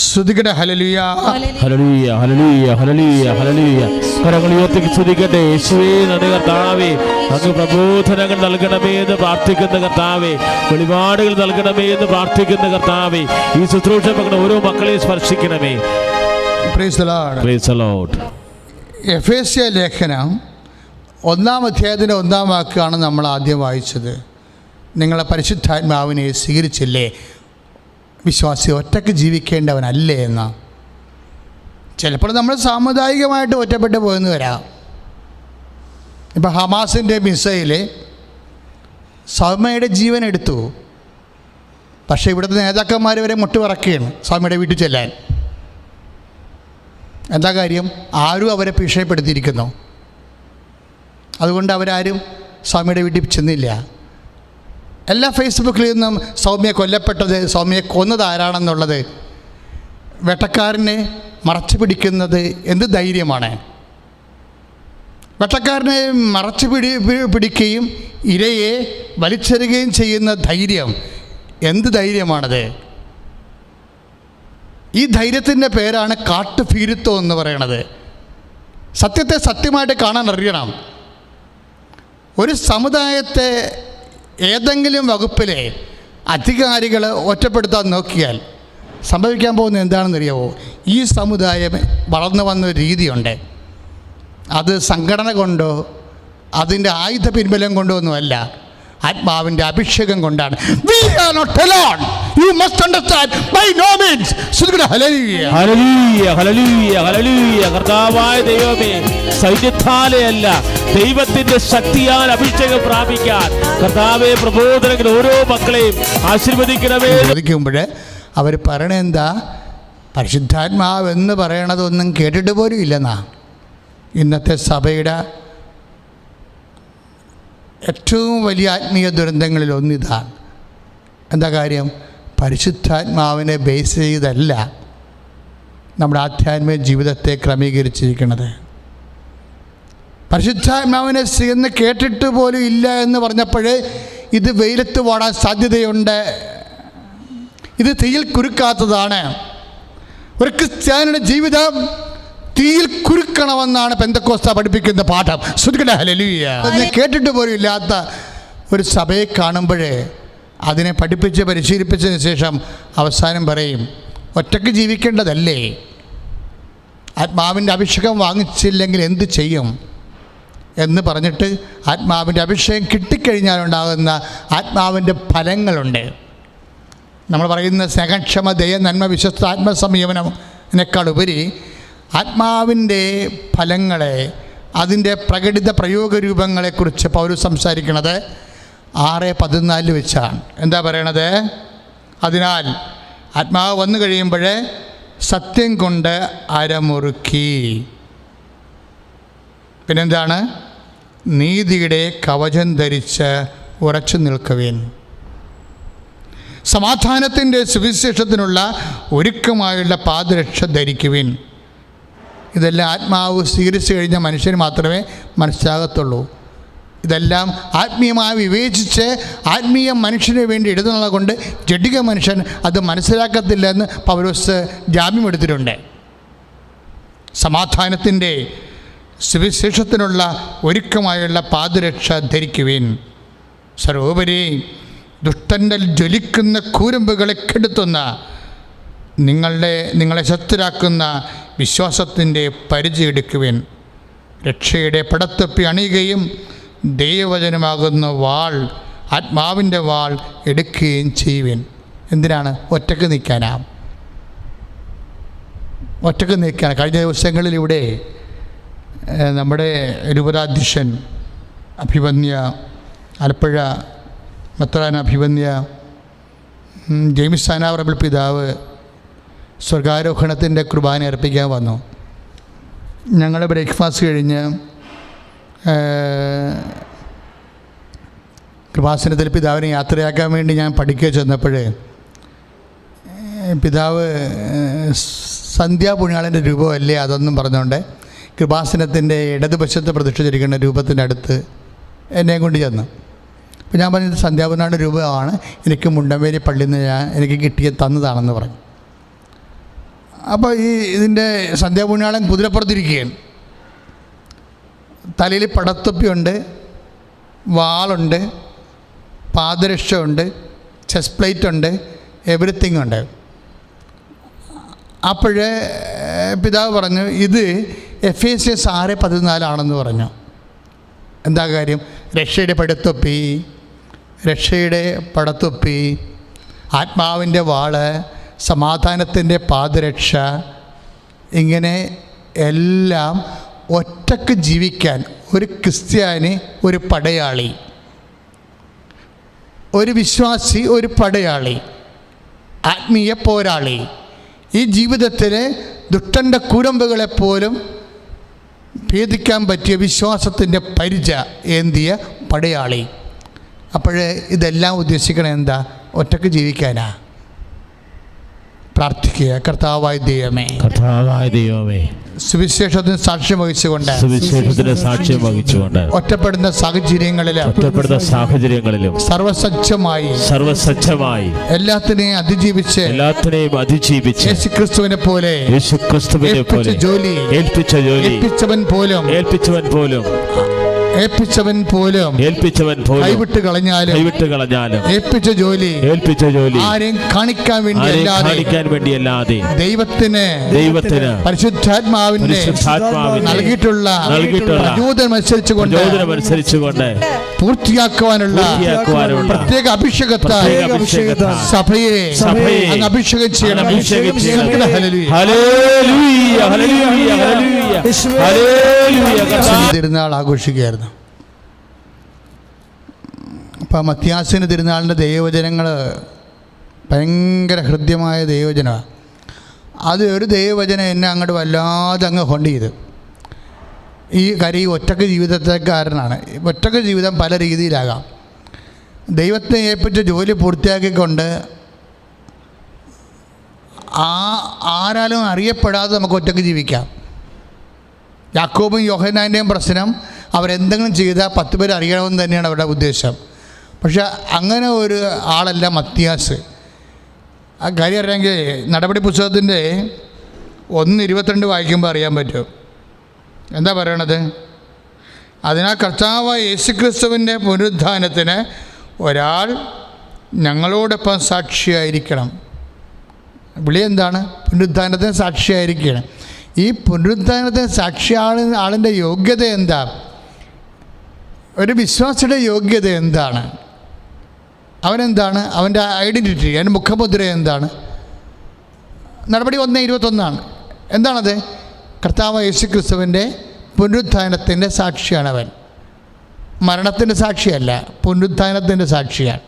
സ്തുതിക്കട്ടെ. ഹല്ലേലൂയ ഹല്ലേലൂയ ഹല്ലേലൂയ ഹല്ലേലൂയ ഹല്ലേലൂയ. കരങ്ങൾ ഉയർത്തി സ്തുതിക്കട്ടെ. യേശുവേ നന്ദി കർത്താവേ, അങ്ങ് പ്രബോധനങ്ങൾ നൽകണമേ എന്ന് പ്രാർത്ഥിക്കുന്ന കർത്താവേ, വെളിപാടുകൾ നൽകണമേ എന്ന് പ്രാർത്ഥിക്കുന്ന കർത്താവേ, ഈ ശുശ്രൂഷ ഓരോ മക്കളെയും സ്പർശിക്കണമേ. Praise the lord. Praise the lord. എഫേസ്യ ലേഖനം 1-ാം അധ്യായത്തിൻ്റെ 1-ാം വാക്കാണ് നമ്മൾ ആദ്യം വായിച്ചത്. നിങ്ങളെ പരിശുദ്ധാത്മാവിനെ സ്വീകരിച്ചില്ലേ? വിശ്വാസി ഒറ്റയ്ക്ക് ജീവിക്കേണ്ടവനല്ലേ എന്ന. ചിലപ്പോൾ നമ്മൾ സാമുദായികമായിട്ട് ഒറ്റപ്പെട്ട് പോയെന്ന് വരാം. ഇപ്പം ഹമാസിൻ്റെ മിസൈൽ സൗമ്യയുടെ ജീവൻ എടുത്തു. പക്ഷേ ഇവിടുത്തെ നേതാക്കന്മാർ വരെ മുട്ടുവിറക്കുകയാണ് സൗമ്യയുടെ വീട്ടിൽ ചെല്ലാൻ. എന്താ കാര്യം? ആരും അവരെ ഭീഷണിപ്പെടുത്തിയിരിക്കുന്നു. അതുകൊണ്ട് അവരാരും സൗമ്യയുടെ വീട്ടിൽ ചെന്നില്ല. എല്ലാ ഫേസ്ബുക്കിൽ നിന്നും സൗമ്യ കൊല്ലപ്പെട്ടത്, സൗമ്യയെ കൊന്നത് ആരാണെന്നുള്ളത് വേട്ടക്കാരനെ മറച്ചു പിടിക്കുന്നത് എന്ത് ധൈര്യമാണ്? വേട്ടക്കാരനെ മറച്ചു പിടിക്കുകയും ഇരയെ വലിച്ചെറിയുകയും ചെയ്യുന്ന ധൈര്യം എന്ത് ധൈര്യമാണത്? ഈ ധൈര്യത്തിൻ്റെ പേരാണ് കാട്ടുഭീരുത്വം എന്ന് പറയണത്. സത്യത്തെ സത്യമായിട്ട് കാണാൻ അറിയണം. ഒരു സമുദായത്തെ ഏതെങ്കിലും വകുപ്പിലെ അധികാരികൾ ഒറ്റപ്പെടുത്താൻ നോക്കിയാൽ സംഭവിക്കാൻ പോകുന്നത് എന്താണെന്നറിയാവോ? ഈ സമുദായം വളർന്നു വന്നൊരു രീതിയുണ്ട്. അത് സംഘടന കൊണ്ടോ അതിൻ്റെ ആയുധ പിൻബലം കൊണ്ടോ ഒന്നുമല്ല, ആത്മാവിൻ്റെ അഭിഷേകം കൊണ്ടാണ്. We are not alone. You must understand by no means. Hallelujah ഹല്ലേലൂയ ഹല്ലേലൂയ ഹല്ലേലൂയ. കർത്താവായ ദൈവമേ, സൈന്യത്താലെയല്ല ദൈവത്തിന്റെ ശക്തിയാൽ അഭിഷേകം പ്രാപിക്കാൻ കർത്താവേ പ്രബോധനങ്ങൾ ഓരോ മക്കളെയും ആശീർവദിക്കണമേ. ചോദിക്കുമ്പോൾ അവർ പറയണെന്താ, പരിശുദ്ധാത്മാവ് എന്ന് പറയണതൊന്നും കേട്ടിട്ട് പോലും ഇല്ലെന്നാ. ഇന്നത്തെ സഭയുടെ ഏറ്റവും വലിയ ആത്മീയ ദുരന്തങ്ങളിൽ ഒന്നിതാണ്. എന്താ കാര്യം? പരിശുദ്ധാത്മാവിനെ ബേസ് ചെയ്തല്ല നമ്മുടെ ആധ്യാത്മിക ജീവിതത്തെ ക്രമീകരിച്ചിരിക്കുന്നത്. പരിശുദ്ധാത്മാവിനെ എന്ന് കേട്ടിട്ട് പോലും ഇല്ല എന്ന് പറഞ്ഞപ്പോൾ ഇത് വെയിലത്ത് വാടാൻ സാധ്യതയുണ്ട്, ഇത് തീയിൽ കുരുക്കാത്തതാണ്. ഒരു ക്രിസ്ത്യാനിയുടെ ജീവിതം തീയിൽ കുരുക്കണമെന്നാണ് പെന്തക്കോസ്ത പഠിപ്പിക്കുന്ന പാഠം. ഹല്ലേലൂയ. അതിനെ കേട്ടിട്ട് പോലും ഇല്ലാത്ത ഒരു സഭയെ കാണുമ്പോഴേ അതിനെ പഠിപ്പിച്ച് പരിശീലിപ്പിച്ചതിന് ശേഷം അവസാനം പറയും, ഒറ്റയ്ക്ക് ജീവിക്കേണ്ടതല്ലേ, ആത്മാവിൻ്റെ അഭിഷേകം വാങ്ങിച്ചില്ലെങ്കിൽ എന്ത് ചെയ്യും എന്ന് പറഞ്ഞിട്ട് ആത്മാവിൻ്റെ അഭിഷേകം കിട്ടിക്കഴിഞ്ഞാലുണ്ടാകുന്ന ആത്മാവിൻ്റെ ഫലങ്ങളുണ്ട്. നമ്മൾ പറയുന്ന സ്നേഹക്ഷമ, ദയ, നന്മ, വിശ്വസ്ത, ആത്മസംയമനത്തിനേക്കാൾ ഉപരി ആത്മാവിൻ്റെ ഫലങ്ങളെ, അതിൻ്റെ പ്രകടിത പ്രയോഗരൂപങ്ങളെക്കുറിച്ച് പൗലോസ് സംസാരിക്കുന്നത് 6:14 വെച്ചാണ്. എന്താ പറയണത്? അതിനാൽ ആത്മാവ് വന്നു കഴിയുമ്പോൾ സത്യം കൊണ്ട് അരമുറുക്കി, പിന്നെന്താണ്? നീതിയുടെ കവചം ധരിച്ച് ഉറച്ചു നിൽക്കുവിൻ, സമാധാനത്തിൻ്റെ സുവിശേഷത്തിനുള്ള ഒരുക്കമായുള്ള പാദരക്ഷ ധരിക്കുവിൻ. ഇതെല്ലാം ആത്മാവ് സ്വീകരിച്ചു കഴിഞ്ഞ മനുഷ്യന് മാത്രമേ മനസ്സിലാകത്തുള്ളൂ. ഇതെല്ലാം ആത്മീയമായി വിവേചിച്ച് ആത്മീയ മനുഷ്യന് വേണ്ടി എഴുതുന്നത് കൊണ്ട് ജഡിക മനുഷ്യൻ അത് മനസ്സിലാക്കത്തില്ല എന്ന് പൗലോസ് ജാമ്യമെടുത്തിട്ടുണ്ട്. സമാധാനത്തിൻ്റെ സുവിശേഷത്തിനുള്ള ഒരുക്കമായുള്ള പാദരക്ഷ ധരിക്കുവിൻ. സർവോപരി ദുഷ്ടൻ്റെ ജ്വലിക്കുന്ന കൂരമ്പുകളെ കെടുത്തുന്ന നിങ്ങളെ ശക്തരാക്കുന്ന വിശ്വാസത്തിൻ്റെ പരിചയം എടുക്കുവിൻ. രക്ഷയുടെ പടത്തൊപ്പി അണിയുകയും ദൈവവചനമാകുന്ന വാൾ, ആത്മാവിൻ്റെ വാൾ എടുക്കുകയും ചെയ്യുവിൻ. എന്തിനാണ്? ഒറ്റക്ക് നിൽക്കാനാ, ഒറ്റക്ക് നിൽക്കാൻ. കഴിഞ്ഞ ദിവസങ്ങളിലിവിടെ നമ്മുടെ രൂപതാധ്യക്ഷൻ അഭിവന്യ ആലപ്പുഴ മെത്രാൻ അഭിവന്യ ജെയിംസ് സാനാവറബിൾ പിതാവ് സ്വർഗാരോഹണത്തിൻ്റെ കുർബാന അർപ്പിക്കാൻ വന്നു. ഞങ്ങൾ ബ്രേക്ക്ഫാസ്റ്റ് കഴിഞ്ഞ് കൃപാസനത്തിൽ പിതാവിനെ യാത്രയാക്കാൻ വേണ്ടി ഞാൻ പഠിക്കുക ചെന്നപ്പോൾ പിതാവ് സന്ധ്യാപുണ്യാളൻ്റെ രൂപമല്ലേ അതൊന്നും പറഞ്ഞുകൊണ്ട് കൃപാസനത്തിൻ്റെ ഇടതുവശത്ത് പ്രതിഷ്ഠിച്ചിരിക്കുന്ന രൂപത്തിൻ്റെ അടുത്ത് എന്നെയും കൊണ്ട് ചെന്നു. അപ്പോൾ ഞാൻ പറഞ്ഞത് സന്ധ്യാപുണ്യാളുടെ രൂപമാണ്, എനിക്ക് മുണ്ടമ്പേരി പള്ളിയിൽ നിന്ന് എനിക്ക് തന്നതാണെന്ന് പറഞ്ഞു. അപ്പോൾ ഇതിൻ്റെ സന്ധ്യാപുണ്യാളൻ കുതിരപ്പുറത്തിരിക്കുകയാണ്. തലയിൽ പടത്തൊപ്പിയുണ്ട്, വാളുണ്ട്, പാദരക്ഷയുണ്ട്, ചെസ്റ്റ് പ്ലേറ്റ് ഉണ്ട്, എവറിത്തിങ് ഉണ്ട്. അപ്പോഴേ പിതാവ് പറഞ്ഞു, ഇത് എഫേസ്യസ് 6:14 പറഞ്ഞു. എന്താ കാര്യം? രക്ഷയുടെ പടത്തൊപ്പി, ആത്മാവിൻ്റെ വാള്, സമാധാനത്തിൻ്റെ പാദരക്ഷ, ഇങ്ങനെ എല്ലാം ഒറ്റക്ക് ജീവിക്കാൻ ഒരു ക്രിസ്ത്യാനി, ഒരു പടയാളി, ഒരു വിശ്വാസി, ഒരു പടയാളി, ആത്മീയ പോരാളി, ഈ ജീവിതത്തിൽ ദുഷ്ടൻ്റെ കൂരമ്പുകളെപ്പോലും ഭേദിക്കാൻ പറ്റിയ വിശ്വാസത്തിൻ്റെ പരിച ഏന്തിയ പടയാളി. അപ്പോഴേ ഇതെല്ലാം ഉദ്ദേശിക്കണത് എന്താ? ഒറ്റക്ക് ജീവിക്കാനാ. പ്രാർത്ഥിക്കുക. കർത്താവായ ദൈവമേ, സുവിശേഷത്തിന് സാക്ഷ്യം വഹിച്ചുകൊണ്ട് ഒറ്റപ്പെടുന്ന സാഹചര്യങ്ങളിലും സർവസജ്ജമായി എല്ലാത്തിനെയും അതിജീവിച്ച് യേശുക്രിസ്തുവിനെ പോലെ ഏൽപ്പിച്ചവൻ പോലും ഏൽപ്പിച്ചവൻ പോലും കൈവിട്ട് കളഞ്ഞാലും ഏൽപ്പിച്ച ജോലി ആരെയും കാണിക്കാൻ വേണ്ടിയല്ലാതെ ദൈവത്തിന് പരിശുദ്ധാത്മാവിന്റെ നൽകിയിട്ടുള്ള പ്രചോദനം അനുസരിച്ചുകൊണ്ട് പൂർത്തിയാക്കുവാനുള്ള പ്രത്യേക അഭിഷേകത്താൽ സഭയെ അഭിഷേകം ചെയ്യണം. തിരുനാൾ ആഘോഷിക്കുകയായിരുന്നു. അപ്പം മത്യാസിന് തിരുനാളിൻ്റെ ദൈവവചനങ്ങൾ ഭയങ്കര ഹൃദ്യമായ ദൈവവചനമാണ്. അത് ഒരു ദൈവവചനം എന്നെ അങ്ങോട്ട് വല്ലാതെ അങ്ങ് ഹോണ്ട് ചെയ്ത്. ഈ ഒറ്റക്ക് ജീവിതത്തെക്കാരനാണ്. ഒറ്റക്ക് ജീവിതം പല രീതിയിലാകാം. ദൈവത്തെ ഏൽപ്പിച്ച ജോലി പൂർത്തിയാക്കിക്കൊണ്ട് ആരാലും അറിയപ്പെടാതെ നമുക്ക് ഒറ്റക്ക് ജീവിക്കാം. യാക്കോബും യോഹന്നാൻ്റെയും പ്രശ്നം അവരെന്തെങ്കിലും ചെയ്താൽ 10 പേര് അറിയണമെന്ന് തന്നെയാണ് അവരുടെ ഉദ്ദേശം. പക്ഷെ അങ്ങനെ ഒരു ആളല്ല മത്യാസ്. ആ കാര്യം അറിയാമെങ്കിൽ നടപടി പുസ്തകത്തിൻ്റെ 1:22 വായിക്കുമ്പോൾ അറിയാൻ പറ്റും. എന്താ പറയണത്? അതിനാൽ കർത്താവായ യേശുക്രിസ്തുവിൻ്റെ പുനരുത്ഥാനത്തിന് ഒരാൾ ഞങ്ങളോടൊപ്പം സാക്ഷിയായിരിക്കണം. വിളി എന്താണ്? പുനരുത്ഥാനത്തിന് സാക്ഷിയായിരിക്കണം. ഈ പുനരുത്ഥാനത്തിന് ആളിൻ്റെ യോഗ്യത എന്താ? ഒരു വിശ്വാസിയുടെ യോഗ്യത എന്താണ്? അവനെന്താണ്? അവൻ്റെ ഐഡൻറ്റിറ്റി, അവൻ്റെ മുഖമുദ്ര എന്താണ്? നടപടി 1:21. എന്താണത്? കർത്താവ് യേശുക്രിസ്തുവിൻ്റെ പുനരുത്ഥാനത്തിൻ്റെ സാക്ഷിയാണ് അവൻ. മരണത്തിൻ്റെ സാക്ഷിയല്ല, പുനരുത്ഥാനത്തിൻ്റെ സാക്ഷിയാണ്.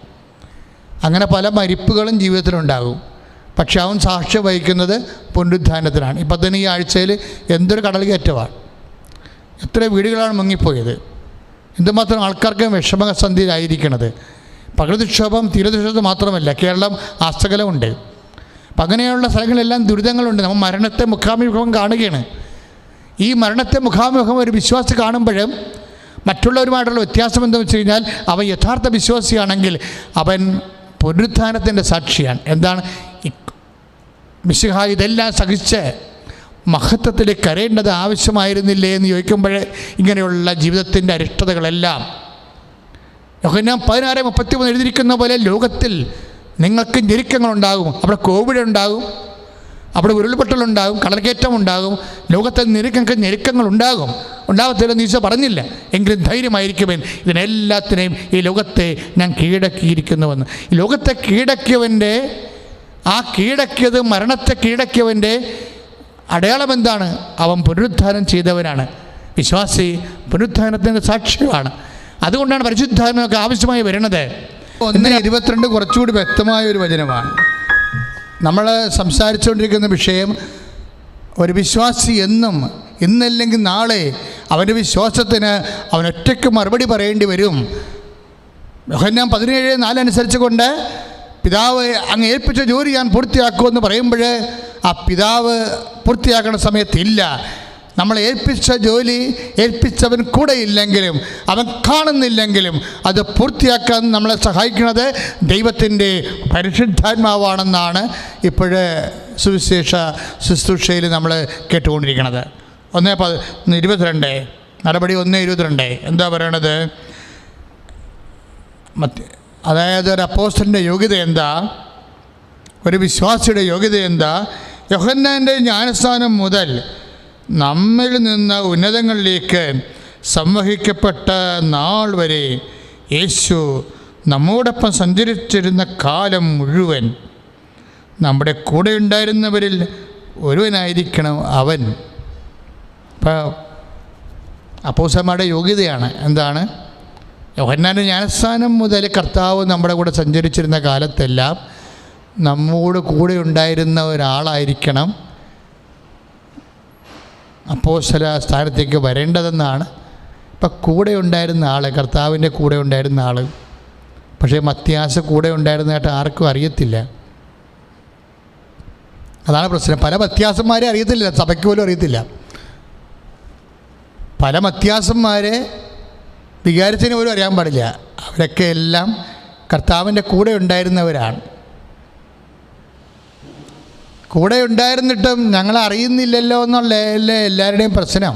അങ്ങനെ പല മരിപ്പുകളും ജീവിതത്തിലുണ്ടാകും. പക്ഷെ അവൻ സാക്ഷ്യം വഹിക്കുന്നത് പുനരുത്ഥാനത്തിനാണ്. ഇപ്പം തന്നെ ഈ ആഴ്ചയിൽ എന്തൊരു കടൽ കയറ്റമാണ്, എത്ര വീടുകളാണ് മുങ്ങിപ്പോയത്, എന്തുമാത്രം ആൾക്കാർക്ക് വിഷമസന്ധിയിലായിരിക്കണത്. പ്രകൃതിക്ഷോഭം, തീരദേശത്ത് മാത്രമല്ല, കേരളം ആസകലമുണ്ട്. അപ്പം അങ്ങനെയുള്ള സ്ഥലങ്ങളിലെല്ലാം ദുരിതങ്ങളുണ്ട്. നമ്മൾ മരണത്തെ മുഖാമുഖം കാണുകയാണ്. ഈ മരണത്തെ മുഖാമുഖം ഒരു വിശ്വാസി കാണുമ്പോഴും മറ്റുള്ളവരുമായിട്ടുള്ള വ്യത്യാസം എന്താണെന്ന് വെച്ച് കഴിഞ്ഞാൽ, അവൻ യഥാർത്ഥ വിശ്വാസിയാണെങ്കിൽ അവൻ പുനരുത്ഥാനത്തിൻ്റെ സാക്ഷിയാണ്. എന്താണ്? മിശിഹ ഇതെല്ലാം സഹിച്ച് മഹത്വത്തിലേക്ക് കരയേണ്ടത് ആവശ്യമായിരുന്നില്ലേ എന്ന് ചോദിക്കുമ്പോൾ ഇങ്ങനെയുള്ള ജീവിതത്തിൻ്റെ അരിഷ്ടതകളെല്ലാം യോഹന്നാൻ 16:33 എഴുതിയിരിക്കുന്ന പോലെ ലോകത്തിൽ നിങ്ങൾക്ക് ഞെരുക്കങ്ങളുണ്ടാകും. അവിടെ കോവിഡ് ഉണ്ടാകും, അവിടെ ഉരുൾപൊട്ടലുണ്ടാകും, കടൽക്കയറ്റം ഉണ്ടാകും. ലോകത്തിൽ ഞെരുക്കങ്ങൾ ഉണ്ടാകത്തില്ലെന്ന് ഈശോ പറഞ്ഞില്ല. എങ്കിലും ധൈര്യമായിരിക്കുമെൻ, ഇതിനെല്ലാത്തിനെയും ഈ ലോകത്തെ ഞാൻ കീഴടക്കിയിരിക്കുന്നുവെന്ന്. ഈ ലോകത്തെ കീഴടക്കിയവൻ്റെ, ആ കീഴടക്കിയത്, മരണത്തെ കീഴടക്കിയവൻ്റെ അടയാളം എന്താണ്? അവൻ പുനരുത്ഥാനം ചെയ്തവനാണ്. വിശ്വാസി പുനരുത്ഥാനത്തിൻ്റെ സാക്ഷ്യമാണ്. അതുകൊണ്ടാണ് പരിശുദ്ധാത്മാവൊക്കെ ആവശ്യമായി വരുന്നത്. 1:22 കുറച്ചുകൂടി വ്യക്തമായ ഒരു വചനമാണ്. നമ്മൾ സംസാരിച്ചുകൊണ്ടിരിക്കുന്ന വിഷയം, ഒരു വിശ്വാസി എന്നും ഇന്നല്ലെങ്കിൽ നാളെ അവൻ്റെ വിശ്വാസത്തിന് അവൻ ഒറ്റയ്ക്ക് മറുപടി പറയേണ്ടി വരും. യോഹന്നാൻ 17:4 അനുസരിച്ച് കൊണ്ട് പിതാവ് അങ്ങ് ഏൽപ്പിച്ച ജോലി ഞാൻ പൂർത്തിയാക്കുമെന്ന് പറയുമ്പോൾ ആ പിതാവ് പൂർത്തിയാക്കുന്ന സമയത്തില്ല. നമ്മൾ ഏൽപ്പിച്ച ജോലി ഏൽപ്പിച്ചവൻ കൂടെ ഇല്ലെങ്കിലും, അവൻ കാണുന്നില്ലെങ്കിലും അത് പൂർത്തിയാക്കാൻ നമ്മളെ സഹായിക്കുന്നത് ദൈവത്തിൻ്റെ പരിശുദ്ധാത്മാവാണെന്നാണ് ഇപ്പോഴ് സുവിശേഷ ശുശ്രൂഷയിൽ നമ്മൾ കേട്ടുകൊണ്ടിരിക്കുന്നത്. 1:22 നടപടി 1:22 എന്താ പറയണത്? അതായത് ഒരു അപ്പോസ്തലൻ്റെ യോഗ്യത എന്താ? ഒരു വിശ്വാസിയുടെ യോഗ്യത എന്താ? യോഹന്നാൻ്റെ ജ്ഞാനസ്നാനം മുതൽ നമ്മിൽ നിന്ന് ഉന്നതങ്ങളിലേക്ക് സംവഹിക്കപ്പെട്ട നാൾ വരെ യേശു നമ്മോടൊപ്പം സഞ്ചരിച്ചിരുന്ന കാലം മുഴുവൻ നമ്മുടെ കൂടെ ഉണ്ടായിരുന്നവരിൽ ഒരുവനായിരിക്കണം അവൻ. ഇപ്പോൾ അപ്പോസ്തലന്മാരുടെ യോഗ്യതയാണ് എന്താണ്? യോഹന്നാൻ്റെ ജ്ഞാനസ്നാനം മുതൽ കർത്താവ് നമ്മുടെ കൂടെ സഞ്ചരിച്ചിരുന്ന കാലത്തെല്ലാം നമ്മോട് കൂടെ ഉണ്ടായിരുന്ന ഒരാളായിരിക്കണം അപ്പോസ്തല സ്ഥാനത്തേക്ക് വരേണ്ടതെന്നാണ്. ഇപ്പം കൂടെ ഉണ്ടായിരുന്ന ആൾ, കർത്താവിൻ്റെ കൂടെ ഉണ്ടായിരുന്ന ആൾ. പക്ഷേ മത്യാസ് കൂടെ ഉണ്ടായിരുന്നതായിട്ട് ആർക്കും അറിയത്തില്ല. അതാണ് പ്രശ്നം. പല മത്യാസന്മാരെ അറിയത്തില്ല, സഭയ്ക്ക് പോലും അറിയത്തില്ല. പല മത്യാസന്മാരെ വികാരത്തിന് പോലും അറിയാൻ പാടില്ല. അവരൊക്കെ എല്ലാം കർത്താവിൻ്റെ കൂടെ ഉണ്ടായിരുന്നവരാണ്. കൂടെ ഉണ്ടായിരുന്നിട്ടും ഞങ്ങൾ അറിയുന്നില്ലല്ലോ എന്നുള്ളതല്ലേ എല്ലാവരുടെയും പ്രശ്നം.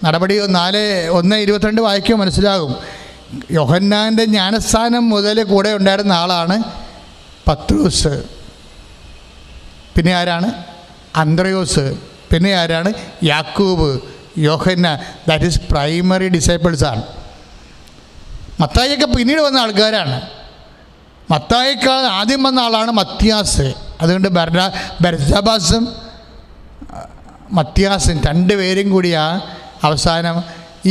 നടപടി 4:1-22 വായിക്കുമ്പോൾ മനസ്സിലാകും. യോഹന്നാൻ്റെ ജ്ഞാനസ്ഥാനം മുതൽ കൂടെ ഉണ്ടായിരുന്ന ആളാണ് പത്രോസ്. പിന്നെ ആരാണ്? അന്ത്രയോസ്. പിന്നെ ആരാണ്? യാക്കൂബ്, യോഹന്നാൻ. ദാറ്റ് ഈസ് പ്രൈമറി ഡിസൈപ്പിൾസാണ്. മത്തായിയൊക്കെ പിന്നീട് വന്ന ആൾക്കാരാണ്. മത്തായിയേക്കാൾ ആദ്യം വന്ന ആളാണ് മത്യാസ്. അതുകൊണ്ട് ബർസബാസും മത്യാസും രണ്ടുപേരും കൂടിയാണ് അവസാനം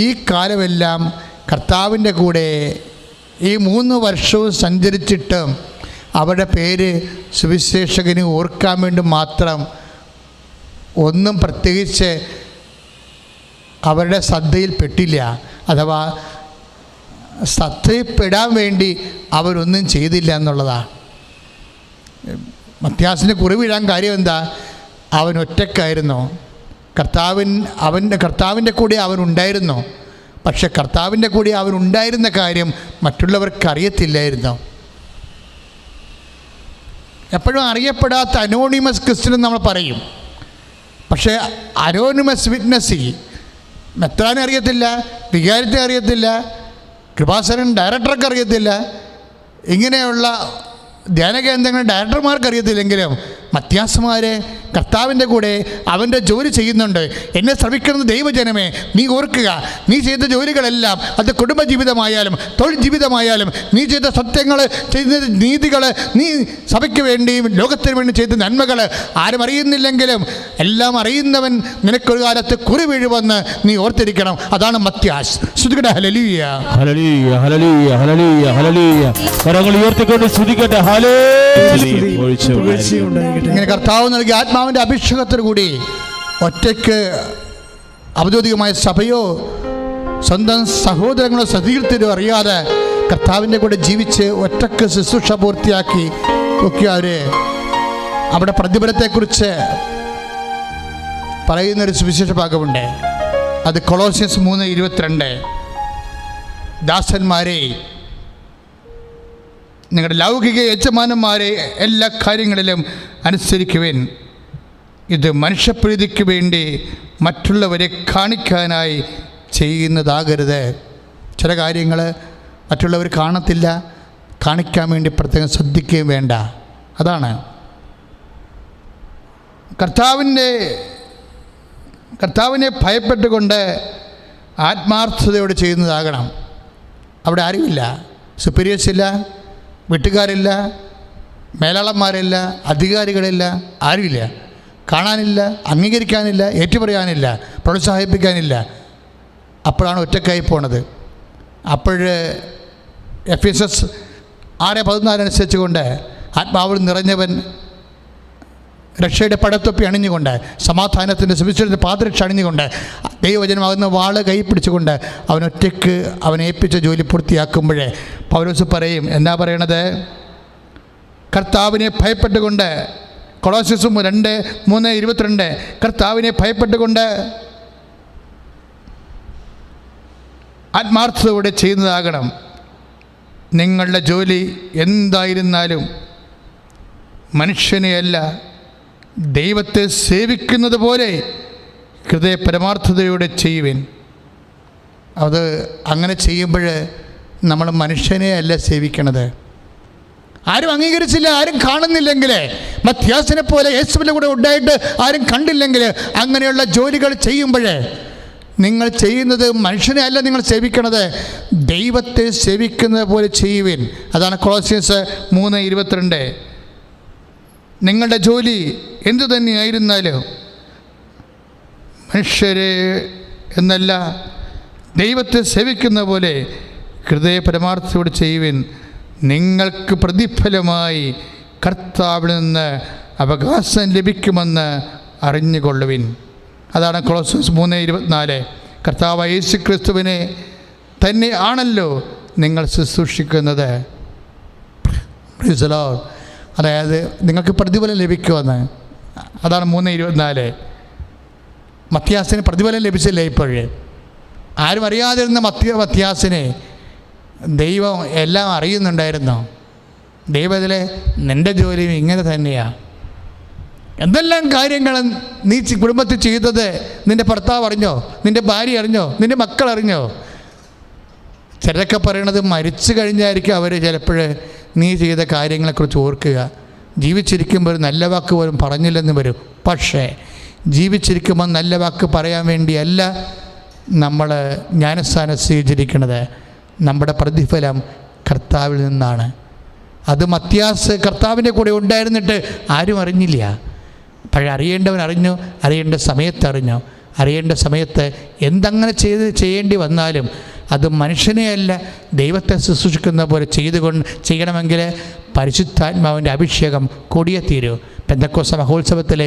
ഈ കാലമെല്ലാം കർത്താവിൻ്റെ കൂടെ ഈ 3 വർഷവും സഞ്ചരിച്ചിട്ടും അവരുടെ പേര് സുവിശേഷകന് ഓർക്കാൻ വേണ്ടി മാത്രം ഒന്നും പ്രത്യേകിച്ച് അവരുടെ ശ്രദ്ധയിൽപ്പെട്ടില്ല. അഥവാ ശ്രദ്ധയിൽപ്പെടാൻ വേണ്ടി അവരൊന്നും ചെയ്തില്ല എന്നുള്ളതാണ്. മത്യാസിന് കുറിവിടാൻ കാര്യം എന്താ? അവൻ ഒറ്റക്കായിരുന്നു. കർത്താവിൻ്റെ കൂടെ അവനുണ്ടായിരുന്നു. പക്ഷെ കർത്താവിൻ്റെ കൂടെ അവനുണ്ടായിരുന്ന കാര്യം മറ്റുള്ളവർക്ക് അറിയത്തില്ലായിരുന്നു. എപ്പോഴും അറിയപ്പെടാത്ത അനോണിമസ് ക്രിസ്ത്യൻ നമ്മൾ പറയും. പക്ഷേ അനോണിമസ് വിറ്റ്നസ് മെത്രാനെ അറിയത്തില്ല, വികാരത്തെ അറിയത്തില്ല, കൃപാസനൻ ഡയറക്ടർക്ക് അറിയത്തില്ല, ഇങ്ങനെയുള്ള ധ്യാനകേന്ദ്രങ്ങൾ ഡയറക്ടർമാർക്ക് അറിയത്തില്ലെങ്കിലും മത്യാസമാരെ കർത്താവിൻ്റെ കൂടെ അവൻ്റെ ജോലി ചെയ്യുന്നുണ്ട്. എന്നെ ശ്രമിക്കുന്ന ദൈവജനമേ, നീ ഓർക്കുക, നീ ചെയ്ത ജോലികളെല്ലാം, അത് കുടുംബജീവിതമായാലും തൊഴിൽ ജീവിതമായാലും, നീ ചെയ്ത സത്യങ്ങൾ, ചെയ്ത നീതികൾ, നീ സഭയ്ക്ക് വേണ്ടിയും ലോകത്തിന് വേണ്ടി ചെയ്ത നന്മകൾ ആരും അറിയുന്നില്ലെങ്കിലും എല്ലാം അറിയുന്നവൻ നിനക്കൊരു കാലത്ത് കുറി വീഴുവെന്ന് നീ ഓർത്തിരിക്കണം. അതാണ് മത്യാസ്. ശ്രുതികട്ടെ ഹല്ലേലൂയ, ഹല്ലേലൂയ, ഹല്ലേലൂയ, ഹല്ലേലൂയ, ഹല്ലേലൂയ. കരങ്ങൾ ഉയർത്തിക്കൊണ്ട് ശ്രുതികട്ടെ ഹല്ലേലൂയ. ഇങ്ങനെ കർത്താവ് നൽകിയ ആത്മാവിൻ്റെ അഭിഷേകത്തോടു കൂടി ഒറ്റയ്ക്ക് ഔദ്യോഗികമായ സഭയോ സ്വന്തം സഹോദരങ്ങളോ സതീർത്ഥരോ അറിയാതെ കർത്താവിൻ്റെ കൂടെ ജീവിച്ച് ഒറ്റയ്ക്ക് ശുശ്രൂഷ പൂർത്തിയാക്കി ഒക്കെ അവർ അവിടെ പ്രതിഫലത്തെക്കുറിച്ച് പറയുന്നൊരു സുവിശേഷ ഭാഗമുണ്ട്. അത് കൊളോസ്യസ് 3:22. ദാസന്മാരെ, നിങ്ങളുടെ ലൗകിക യജമാനന്മാരെ എല്ലാ കാര്യങ്ങളിലും അനുസരിക്കുവിൻ. ഇത് മനുഷ്യപ്രീതിക്ക് വേണ്ടി മറ്റുള്ളവരെ കാണിക്കാനായി ചെയ്യുന്നതാകരുത്. ചില കാര്യങ്ങൾ മറ്റുള്ളവർ കാണത്തില്ല, കാണിക്കാൻ വേണ്ടി പ്രത്യേകം ശ്രദ്ധിക്കുകയും വേണ്ട. അതാണ് കർത്താവിനെ ഭയപ്പെട്ടുകൊണ്ട് ആത്മാർത്ഥതയോട് ചെയ്യുന്നതാകണം. അവിടെ ആരുമില്ല, സുപ്പീരിയേഴ്സ് ഇല്ല, വീട്ടുകാരില്ല, മേലാളന്മാരില്ല, അധികാരികളില്ല, ആരുമില്ല. കാണാനില്ല, അംഗീകരിക്കാനില്ല, ഏറ്റുപറയാനില്ല, പ്രോത്സാഹിപ്പിക്കാനില്ല. അപ്പോഴാണ് ഒറ്റക്കായി പോണത്. എഫെസസ് 6:14 അനുസരിച്ച് കൊണ്ട് ആത്മാവിൽ നിറഞ്ഞവൻ രക്ഷയുടെ പടത്തൊപ്പി അണിഞ്ഞുകൊണ്ട്, സമാധാനത്തിൻ്റെ സുവിശേഷത്തിൻ്റെ പാദരക്ഷ അണിഞ്ഞുകൊണ്ട്, ദൈവവചനമാകുന്ന വാള് കൈ പിടിച്ചുകൊണ്ട് അവനൊറ്റയ്ക്ക് അവനേൽപ്പിച്ച ജോലി പൂർത്തിയാക്കുമ്പോഴേ പൗലോസ് പറയും, എന്നാ പറയണത്? കർത്താവിനെ ഭയപ്പെട്ടുകൊണ്ട്, കൊളോസ്യസ് 2:3-22, കർത്താവിനെ ഭയപ്പെട്ടുകൊണ്ട് ആത്മാർത്ഥതയോടെ ചെയ്യുന്നതാകണം. നിങ്ങളുടെ ജോലി എന്തായിരുന്നാലും മനുഷ്യനെയല്ല ദൈവത്തെ സേവിക്കുന്നത് പോലെ ഹൃദയ പരമാർത്ഥതയോടെ ചെയ്യുവിൻ. അത് അങ്ങനെ ചെയ്യുമ്പോൾ നമ്മൾ മനുഷ്യനെ അല്ല സേവിക്കണത്. ആരും അംഗീകരിച്ചില്ല, ആരും കാണുന്നില്ലെങ്കിൽ, മത്യാസിനെ പോലെ യേശുവിൻ്റെ കൂടെ ഉണ്ടായിട്ട് ആരും കണ്ടില്ലെങ്കിൽ, അങ്ങനെയുള്ള ജോലികൾ ചെയ്യുമ്പോൾ നിങ്ങൾ ചെയ്യുന്നത് മനുഷ്യനെ അല്ല നിങ്ങൾ സേവിക്കണത്, ദൈവത്തെ സേവിക്കുന്നത് പോലെ ചെയ്യുവിൻ. അതാണ് കൊളോസ്യസ് 3:22. നിങ്ങളുടെ ജോലി എന്തു തന്നെയായിരുന്നാലും മനുഷ്യരെ എന്നല്ല ദൈവത്തെ സേവിക്കുന്ന പോലെ ഹൃദയ പരമാർത്ഥത്തോട് ചെയ്യുവിൻ. നിങ്ങൾക്ക് പ്രതിഫലമായി കർത്താവിൽ നിന്ന് അവകാശം ലഭിക്കുമെന്ന് അറിഞ്ഞുകൊള്ളുവിൻ. അതാണ് കൊളോസ്യസ് 3:24. കർത്താവ് യേശു ക്രിസ്തുവിനെ തന്നെ ആണല്ലോ നിങ്ങൾ ശുശ്രൂഷിക്കുന്നത്. അതായത് നിങ്ങൾക്ക് പ്രതിഫലം ലഭിക്കുമെന്ന്. അതാണ് 3:24. മത്യാസിന് പ്രതിഫലം ലഭിച്ചില്ല. ഇപ്പോഴേ ആരും അറിയാതിരുന്ന മത്യാസിനെ ദൈവം എല്ലാം അറിയുന്നുണ്ടായിരുന്നു. ദൈവത്തിലെ നിൻ്റെ ജോലിയും ഇങ്ങനെ തന്നെയാണ്. എന്തെല്ലാം കാര്യങ്ങൾ നീ കുടുംബത്തിൽ ചെയ്തത് നിൻ്റെ ഭർത്താവ് അറിഞ്ഞോ, നിൻ്റെ ഭാര്യ അറിഞ്ഞോ, നിൻ്റെ മക്കൾ അറിഞ്ഞോ? ചിലരൊക്കെ പറയണത് മരിച്ചു കഴിഞ്ഞായിരിക്കും അവർ ചിലപ്പോൾ നീ ചെയ്ത കാര്യങ്ങളെക്കുറിച്ച് ഓർക്കുക. ജീവിച്ചിരിക്കുമ്പോൾ ഒരു നല്ല വാക്ക് പോലും പറഞ്ഞില്ലെന്ന് വരും. പക്ഷേ ജീവിച്ചിരിക്കുമ്പോൾ നല്ല വാക്ക് പറയാൻ വേണ്ടിയല്ല നമ്മൾ ജ്ഞാനസ്ഥാനം സ്വീകരിക്കുന്നത്. നമ്മുടെ പ്രതിഫലം കർത്താവിൽ നിന്നാണ്. അത് മത്യാസ് കർത്താവിൻ്റെ കൂടെ ഉണ്ടായിരുന്നിട്ട് ആരും അറിഞ്ഞില്ല. പക്ഷേ അറിയേണ്ടവൻ അറിഞ്ഞു, അറിയേണ്ട സമയത്ത് അറിഞ്ഞു. അറിയേണ്ട സമയത്ത് എന്തങ്ങനെ ചെയ്യേണ്ടി വന്നാലും അത് മനുഷ്യനെയല്ല ദൈവത്തെ ശുശ്രൂഷിക്കുന്ന പോലെ ചെയ്യണമെങ്കിൽ പരിശുദ്ധാത്മാവിൻ്റെ അഭിഷേകം കൂടിയേ തീരൂ. പെന്തക്കോസ്ത് മഹോത്സവത്തിൽ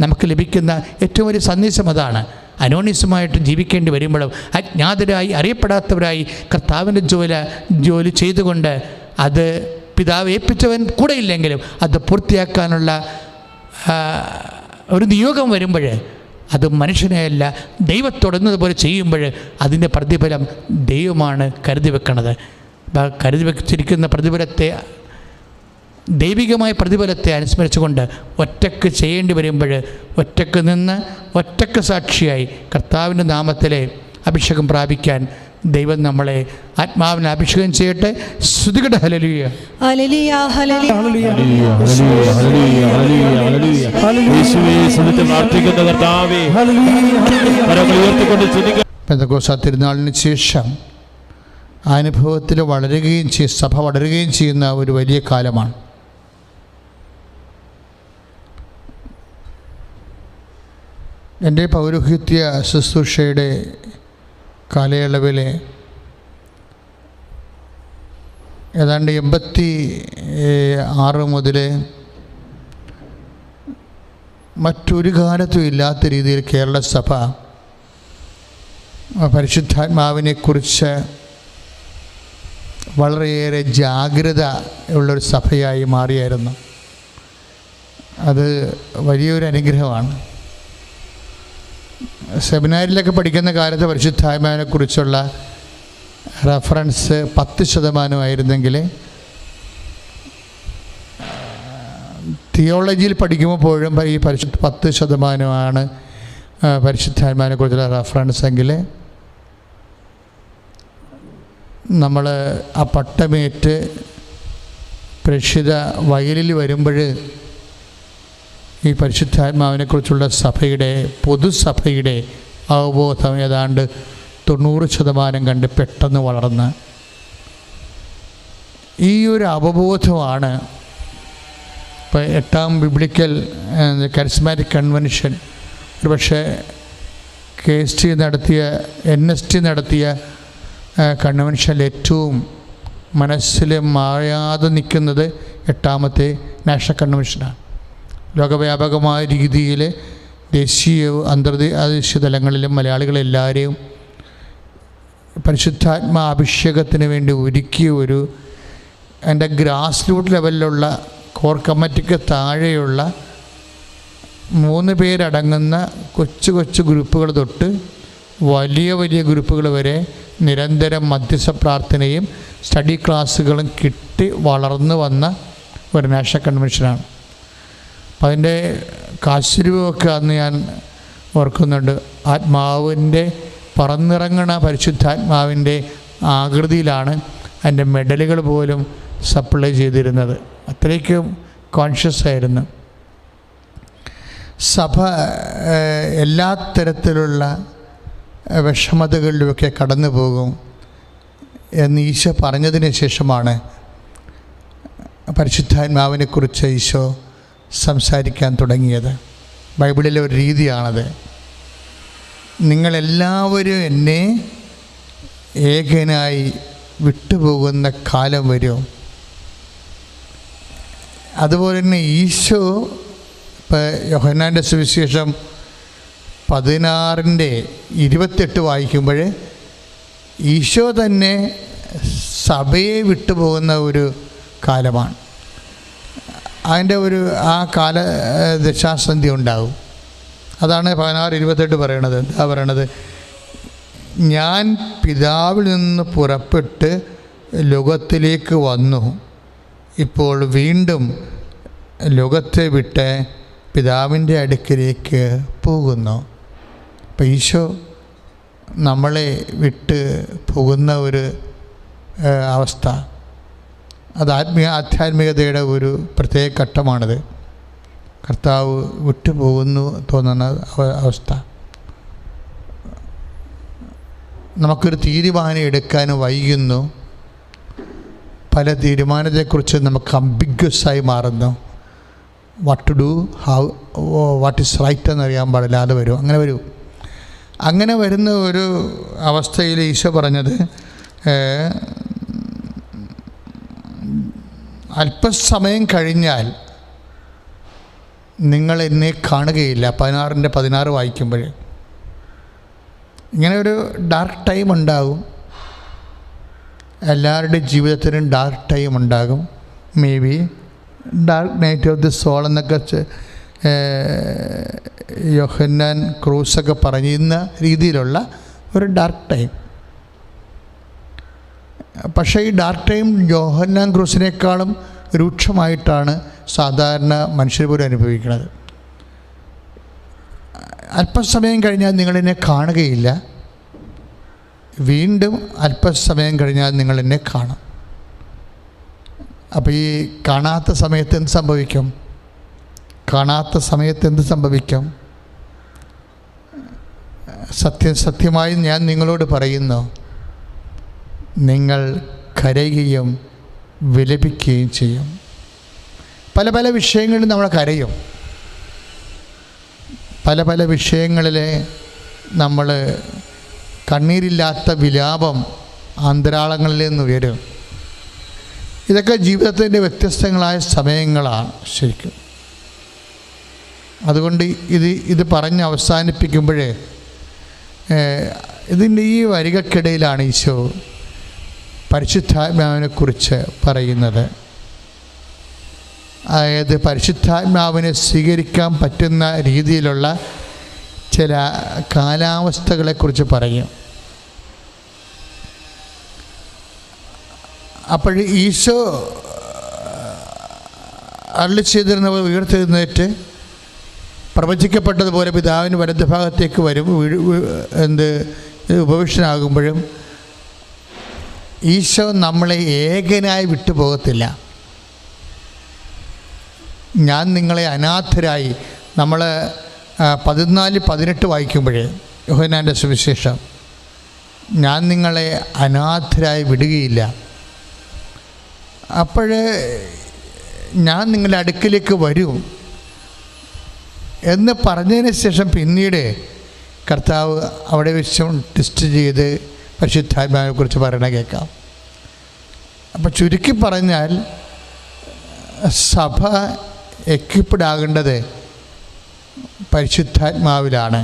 നമുക്ക് ലഭിക്കുന്ന ഏറ്റവും വലിയ സന്ദേശം അതാണ്. അനോണിസമായിട്ട് ജീവിക്കേണ്ടി വരുമ്പോഴും അജ്ഞാതരായി അറിയപ്പെടാത്തവരായി കർത്താവിൻ്റെ ജോലി ചെയ്തുകൊണ്ട് അത് പിതാവ് ഏൽപ്പിച്ചവൻ കൂടെ ഇല്ലെങ്കിലും അത് പൂർത്തിയാക്കാനുള്ള ഒരു നിയോഗം വരുമ്പോൾ അത് മനുഷ്യനെയല്ല ദൈവത്തോടുന്നതുപോലെ ചെയ്യുമ്പോൾ അതിൻ്റെ പ്രതിഫലം ദൈവമാണ് കരുതി വെക്കണത്. കരുതി വെച്ചിരിക്കുന്ന പ്രതിഫലത്തെ, ദൈവികമായ പ്രതിഫലത്തെ അനുസ്മരിച്ചുകൊണ്ട് ഒറ്റക്ക് ചെയ്യേണ്ടി വരുമ്പോൾ ഒറ്റക്ക് നിന്ന് ഒറ്റക്ക് സാക്ഷിയായി കർത്താവിൻ്റെ നാമത്തിലെ അഭിഷേകം പ്രാപിക്കാൻ ദൈവം നമ്മളെ ആത്മാവിനെ അഭിഷേകം ചെയ്യട്ടെ. സ്തുതികട ഹല്ലേലൂയ, ഹല്ലേലൂയ, ഹല്ലേലൂയ, പെന്തക്കോസ്ത് തിരുനാളിന് ശേഷം അനുഭവത്തിൽ വളരുകയും സഭ വളരുകയും ചെയ്യുന്ന ഒരു വലിയ കാലമാണ്. എൻ്റെ പൗരോഹിത്യ ശുശ്രൂഷയുടെ കാലയളവിൽ ഏതാണ്ട് 86 മുതൽ മറ്റൊരു കാലത്തും ഇല്ലാത്ത രീതിയിൽ കേരള സഭ പരിശുദ്ധാത്മാവിനെക്കുറിച്ച് വളരെയേറെ ജാഗ്രത ഉള്ളൊരു സഭയായി മാറിയായിരുന്നു. അത് വലിയൊരു അനുഗ്രഹമാണ്. സെമിനാരിലൊക്കെ പഠിക്കുന്ന കാലത്ത് പരിശുദ്ധാത്മാവിനെക്കുറിച്ചുള്ള റെഫറൻസ് 10% തിയോളജിയിൽ പഠിക്കുമ്പോഴും ഈ 10% പരിശുദ്ധാത്മാവിനെക്കുറിച്ചുള്ള റെഫറൻസ് എങ്കിൽ നമ്മൾ ആ പട്ടമേറ്റ് പ്രേക്ഷിത വയലിൽ വരുമ്പോൾ ഈ പരിശുദ്ധാത്മാവിനെക്കുറിച്ചുള്ള പൊതുസഭയുടെ അവബോധം ഏതാണ്ട് 90% കണ്ട് പെട്ടെന്ന് വളർന്ന് ഈ ഒരു അവബോധമാണ് ഇപ്പോൾ 8ാം ബിബ്ലിക്കൽ കരിസ്മാറ്റിക് കൺവെൻഷൻ ഒരുപക്ഷെ KST നടത്തിയ NST നടത്തിയ കൺവെൻഷനിൽ ഏറ്റവും മനസ്സിൽ മായാതെ നിൽക്കുന്നത് 8ാമത്തെ നാഷണൽ കൺവെൻഷനാണ്. ലോകവ്യാപകമായ രീതിയിൽ ദേശീയ അന്തർദേശീയ തലങ്ങളിലും മലയാളികളെല്ലാവരെയും പരിശുദ്ധാത്മാ അഭിഷേകത്തിന് വേണ്ടി ഒരുക്കിയ എൻ്റെ ഗ്രാസ് റൂട്ട് ലെവലിലുള്ള കോർ കമ്മിറ്റിക്ക് താഴെയുള്ള 3 പേരടങ്ങുന്ന കൊച്ചു കൊച്ചു ഗ്രൂപ്പുകൾ തൊട്ട് വലിയ വലിയ ഗ്രൂപ്പുകൾ വരെ നിരന്തരം മധ്യസ്ഥ പ്രാർത്ഥനയും സ്റ്റഡി ക്ലാസ്സുകളും കിട്ടി വളർന്നു വന്ന ഒരു നാഷണൽ കൺവെൻഷനാണ്. അപ്പം അതിൻ്റെ കാശുരൂപമൊക്കെ അന്ന് ഞാൻ ഓർക്കുന്നുണ്ട്. ആത്മാവിൻ്റെ പറന്നിറങ്ങണ പരിശുദ്ധാത്മാവിൻ്റെ ആകൃതിയിലാണ് അതിൻ്റെ മെഡലുകൾ പോലും സപ്ലൈ ചെയ്തിരുന്നത്. അത്രയ്ക്കും കോൺഷ്യസ് ആയിരുന്നു. സഭ എല്ലാ തരത്തിലുള്ള വിഷമതകളിലുമൊക്കെ കടന്നു പോകും എന്ന് ഈശോ പറഞ്ഞതിന് ശേഷമാണ് പരിശുദ്ധാത്മാവിനെക്കുറിച്ച് ഈശോ സംസാരിക്കാൻ തുടങ്ങിയത്. ബൈബിളിലെ ഒരു രീതിയാണത്. നിങ്ങളെല്ലാവരും എന്നെ ഏകനായി വിട്ടുപോകുന്ന കാലം വരും. അതുപോലെ തന്നെ ഈശോ ഇപ്പോൾ യോഹന്നാൻ്റെ സുവിശേഷം 16:28 വായിക്കുമ്പോൾ ഈശോ തന്നെ സഭയെ വിട്ടുപോകുന്ന ഒരു കാലമാണ്. അതിൻ്റെ ആ കാല ദശാസന്ധി ഉണ്ടാകും. അതാണ് 16:28 പറയണത്. എന്താ പറയണത്? ഞാൻ പിതാവിൽ നിന്ന് പുറപ്പെട്ട് ലോകത്തിലേക്ക് വന്നു, ഇപ്പോൾ വീണ്ടും ലോകത്തെ വിട്ട് പിതാവിൻ്റെ അടുക്കിലേക്ക് പോകുന്നു. അപ്പം ഈശോ നമ്മളെ വിട്ട് പോകുന്ന ഒരു അവസ്ഥ, അത് ആധ്യാത്മികതയുടെ ഒരു പ്രത്യേക ഘട്ടമാണിത്. കർത്താവ് വിട്ടുപോകുന്നു തോന്നുന്ന അവസ്ഥ. നമുക്കൊരു തീരുമാനം എടുക്കാൻ വൈകുന്നു. പല തീരുമാനത്തെക്കുറിച്ച് നമുക്ക് അംബിഗ്വസായി മാറുന്നു. What to do, what is right എന്നറിയാൻ പാടില്ലാതെ വരും. അങ്ങനെ വരുന്ന ഒരു അവസ്ഥയിൽ ഈശോ പറഞ്ഞത്, അല്പസമയം കഴിഞ്ഞാൽ നിങ്ങൾ എന്നെ കാണുകയില്ല. 16:16 വായിക്കുമ്പോൾ ഇങ്ങനെ ഒരു ഡാർക്ക് ടൈം ഉണ്ടാകും. എല്ലാവരുടെയും ജീവിതത്തിനും ഡാർക്ക് ടൈം ഉണ്ടാകും. Maybe dark night of the soul എന്നൊക്കെ യോഹന്നാൻ ക്രൂസൊക്കെ പറയുന്ന രീതിയിലുള്ള ഒരു ഡാർക്ക് ടൈം. പക്ഷേ ഈ ഡാർക്ക് ടൈം യോഹന്നാൻ ക്രൂസിനേക്കാളും രൂക്ഷമായിട്ടാണ് സാധാരണ മനുഷ്യർ പോലും അനുഭവിക്കുന്നത്. അല്പസമയം കഴിഞ്ഞാൽ നിങ്ങളെന്നെ കാണുകയില്ല, വീണ്ടും അല്പസമയം കഴിഞ്ഞാൽ നിങ്ങളെന്നെ കാണും. അപ്പോൾ ഈ കാണാത്ത സമയത്ത് എന്ത് സംഭവിക്കും? സത്യമായി ഞാൻ നിങ്ങളോട് പറയുന്നു, നിങ്ങൾ കരയുകയും വിലപിക്കുകയും ചെയ്യും. പല വിഷയങ്ങളിൽ നമ്മൾ കരയും. പല വിഷയങ്ങളിൽ നമ്മൾ കണ്ണീരില്ലാത്ത വിലാപം അന്തരാളങ്ങളിൽ നിന്ന് ഉയരും. ഇതൊക്കെ ജീവിതത്തിൻ്റെ വ്യത്യസ്തങ്ങളായ സമയങ്ങളാണ് ശരിക്കും. അതുകൊണ്ട് ഇത് പറഞ്ഞ് അവസാനിപ്പിക്കുമ്പോഴേ, ഇതിൻ്റെ ഈ വരികൾക്കിടയിലാണ് ഈശോ പരിശുദ്ധാത്മാവിനെക്കുറിച്ച് പറയുന്നത്. അതായത് പരിശുദ്ധാത്മാവിനെ സ്വീകരിക്കാൻ പറ്റുന്ന രീതിയിലുള്ള ചില കാലാവസ്ഥകളെക്കുറിച്ച് പറയും. അപ്പോൾ ഈശോ അരുളി ചെയ്തിരുന്നവർ ഉയർത്തെഴുന്നേറ്റ് പ്രവചിക്കപ്പെട്ടതുപോലെ പിതാവിന് വലതുഭാഗത്തേക്ക് വരും. ഉപവിഷ്ടനാകുമ്പോഴും ഈശോ നമ്മളെ ഏകനായി വിട്ടുപോകത്തില്ല. ഞാൻ നിങ്ങളെ അനാഥരായി, നമ്മൾ 14:18 വായിക്കുമ്പോഴേ യോഹന്നാൻ്റെ സുവിശേഷം, ഞാൻ നിങ്ങളെ അനാഥരായി വിടുകയില്ല. അപ്പോൾ ഞാൻ നിങ്ങളുടെ അടുക്കിലേക്ക് വരും എന്ന് പറഞ്ഞതിന് ശേഷം പിന്നീട് കർത്താവ് അവിടെ വെച്ചും ടെസ്റ്റ് ചെയ്ത് പരിശുദ്ധാത്മാവിനെക്കുറിച്ച് പറയണ കേൾക്കാം. അപ്പോൾ ചുരുക്കി പറഞ്ഞാൽ സഭ എക്വിപ്ഡ് ആകേണ്ടത് പരിശുദ്ധാത്മാവിലാണ്.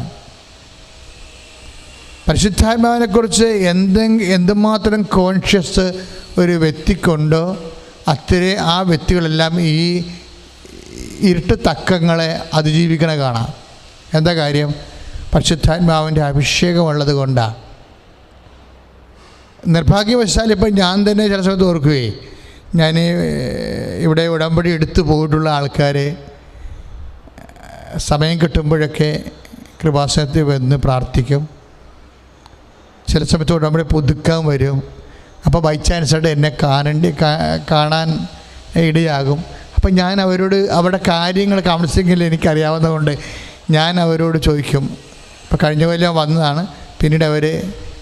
പരിശുദ്ധാത്മാവിനെക്കുറിച്ച് എന്തുമാത്രം കോൺഷ്യസ് ഒരു വ്യക്തിക്കുണ്ടോ അത്രേ ആ വ്യക്തികളെല്ലാം ഈ ഇരുട്ട് തക്കങ്ങളെ അതിജീവിക്കണ കാണാം. എന്താ കാര്യം? പരിശുദ്ധാത്മാവിൻ്റെ അഭിഷേകമുള്ളത് കൊണ്ടാണ്. നിർഭാഗ്യവശാൽ ഇപ്പം ഞാൻ തന്നെ ചില സമയത്ത് ഓർക്കുകയെ, ഞാൻ ഇവിടെ ഉടമ്പടി എടുത്തു പോയിട്ടുള്ള ആൾക്കാരെ സമയം കിട്ടുമ്പോഴൊക്കെ കൃപാസനത്തിൽ വന്ന് പ്രാർത്ഥിക്കും. ചില സമയത്ത് ഉടമ്പടി പുതുക്കാൻ വരും. അപ്പോൾ ബൈ ചാൻസായിട്ട് എന്നെ കാണാൻ ഇടയാകും. അപ്പം ഞാൻ അവരോട് അവരുടെ കാര്യങ്ങൾ കൗൺസിലിങ്ങിൽ എനിക്കറിയാവുന്നതുകൊണ്ട് ഞാൻ അവരോട് ചോദിക്കും. ഇപ്പോൾ കഴിഞ്ഞ കൊല്ലം വന്നതാണ്, പിന്നീട് അവർ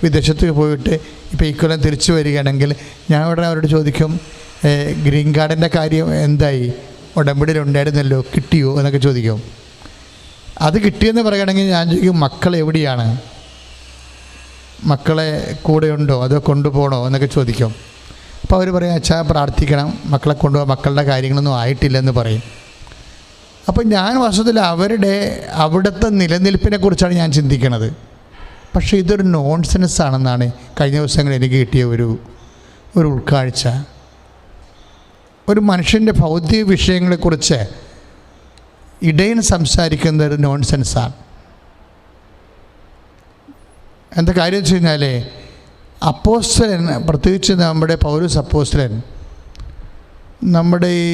വിദേശത്ത് പോയിട്ട് ഇപ്പോൾ ഈ കൊല്ലം തിരിച്ചു വരികയാണെങ്കിൽ ഞാൻ ഉടനെ അവരോട് ചോദിക്കും, ഗ്രീൻ കാർഡിൻ്റെ കാര്യം എന്തായി, ഉടമ്പടിയിൽ ഉണ്ടായിരുന്നല്ലോ, കിട്ടിയോ എന്നൊക്കെ ചോദിക്കും. അത് കിട്ടിയെന്ന് പറയുകയാണെങ്കിൽ ഞാൻ ചോദിക്കും, മക്കൾ എവിടെയാണ്, മക്കളെ കൂടെയുണ്ടോ അതോ കൊണ്ടുപോകണോ എന്നൊക്കെ ചോദിക്കും. അപ്പോൾ അവർ പറയും, അച്ഛാ പ്രാർത്ഥിക്കണം, മക്കളെ കൊണ്ടുപോകാൻ, മക്കളുടെ കാര്യങ്ങളൊന്നും ആയിട്ടില്ലെന്ന് പറയും. അപ്പോൾ ഞാൻ വാസ്തവത്തിൽ അവിടുത്തെ നിലനിൽപ്പിനെ കുറിച്ചാണ് ഞാൻ ചിന്തിക്കുന്നത്. പക്ഷേ ഇതൊരു നോൺസെൻസ് ആണെന്നാണ് കഴിഞ്ഞ ദിവസങ്ങളിൽ എനിക്ക് കിട്ടിയ ഒരു ഉൾക്കാഴ്ച. ഒരു മനുഷ്യൻ്റെ ഭൗതിക വിഷയങ്ങളെക്കുറിച്ച് ഇടയൻ സംസാരിക്കുന്ന ഒരു നോൺസെൻസാണ്. എന്താ കാര്യം വെച്ച് കഴിഞ്ഞാൽ, അപ്പോസ്തലൻ, പ്രത്യേകിച്ച് നമ്മുടെ പൗലോസ് അപ്പോസ്തലൻ, നമ്മുടെ ഈ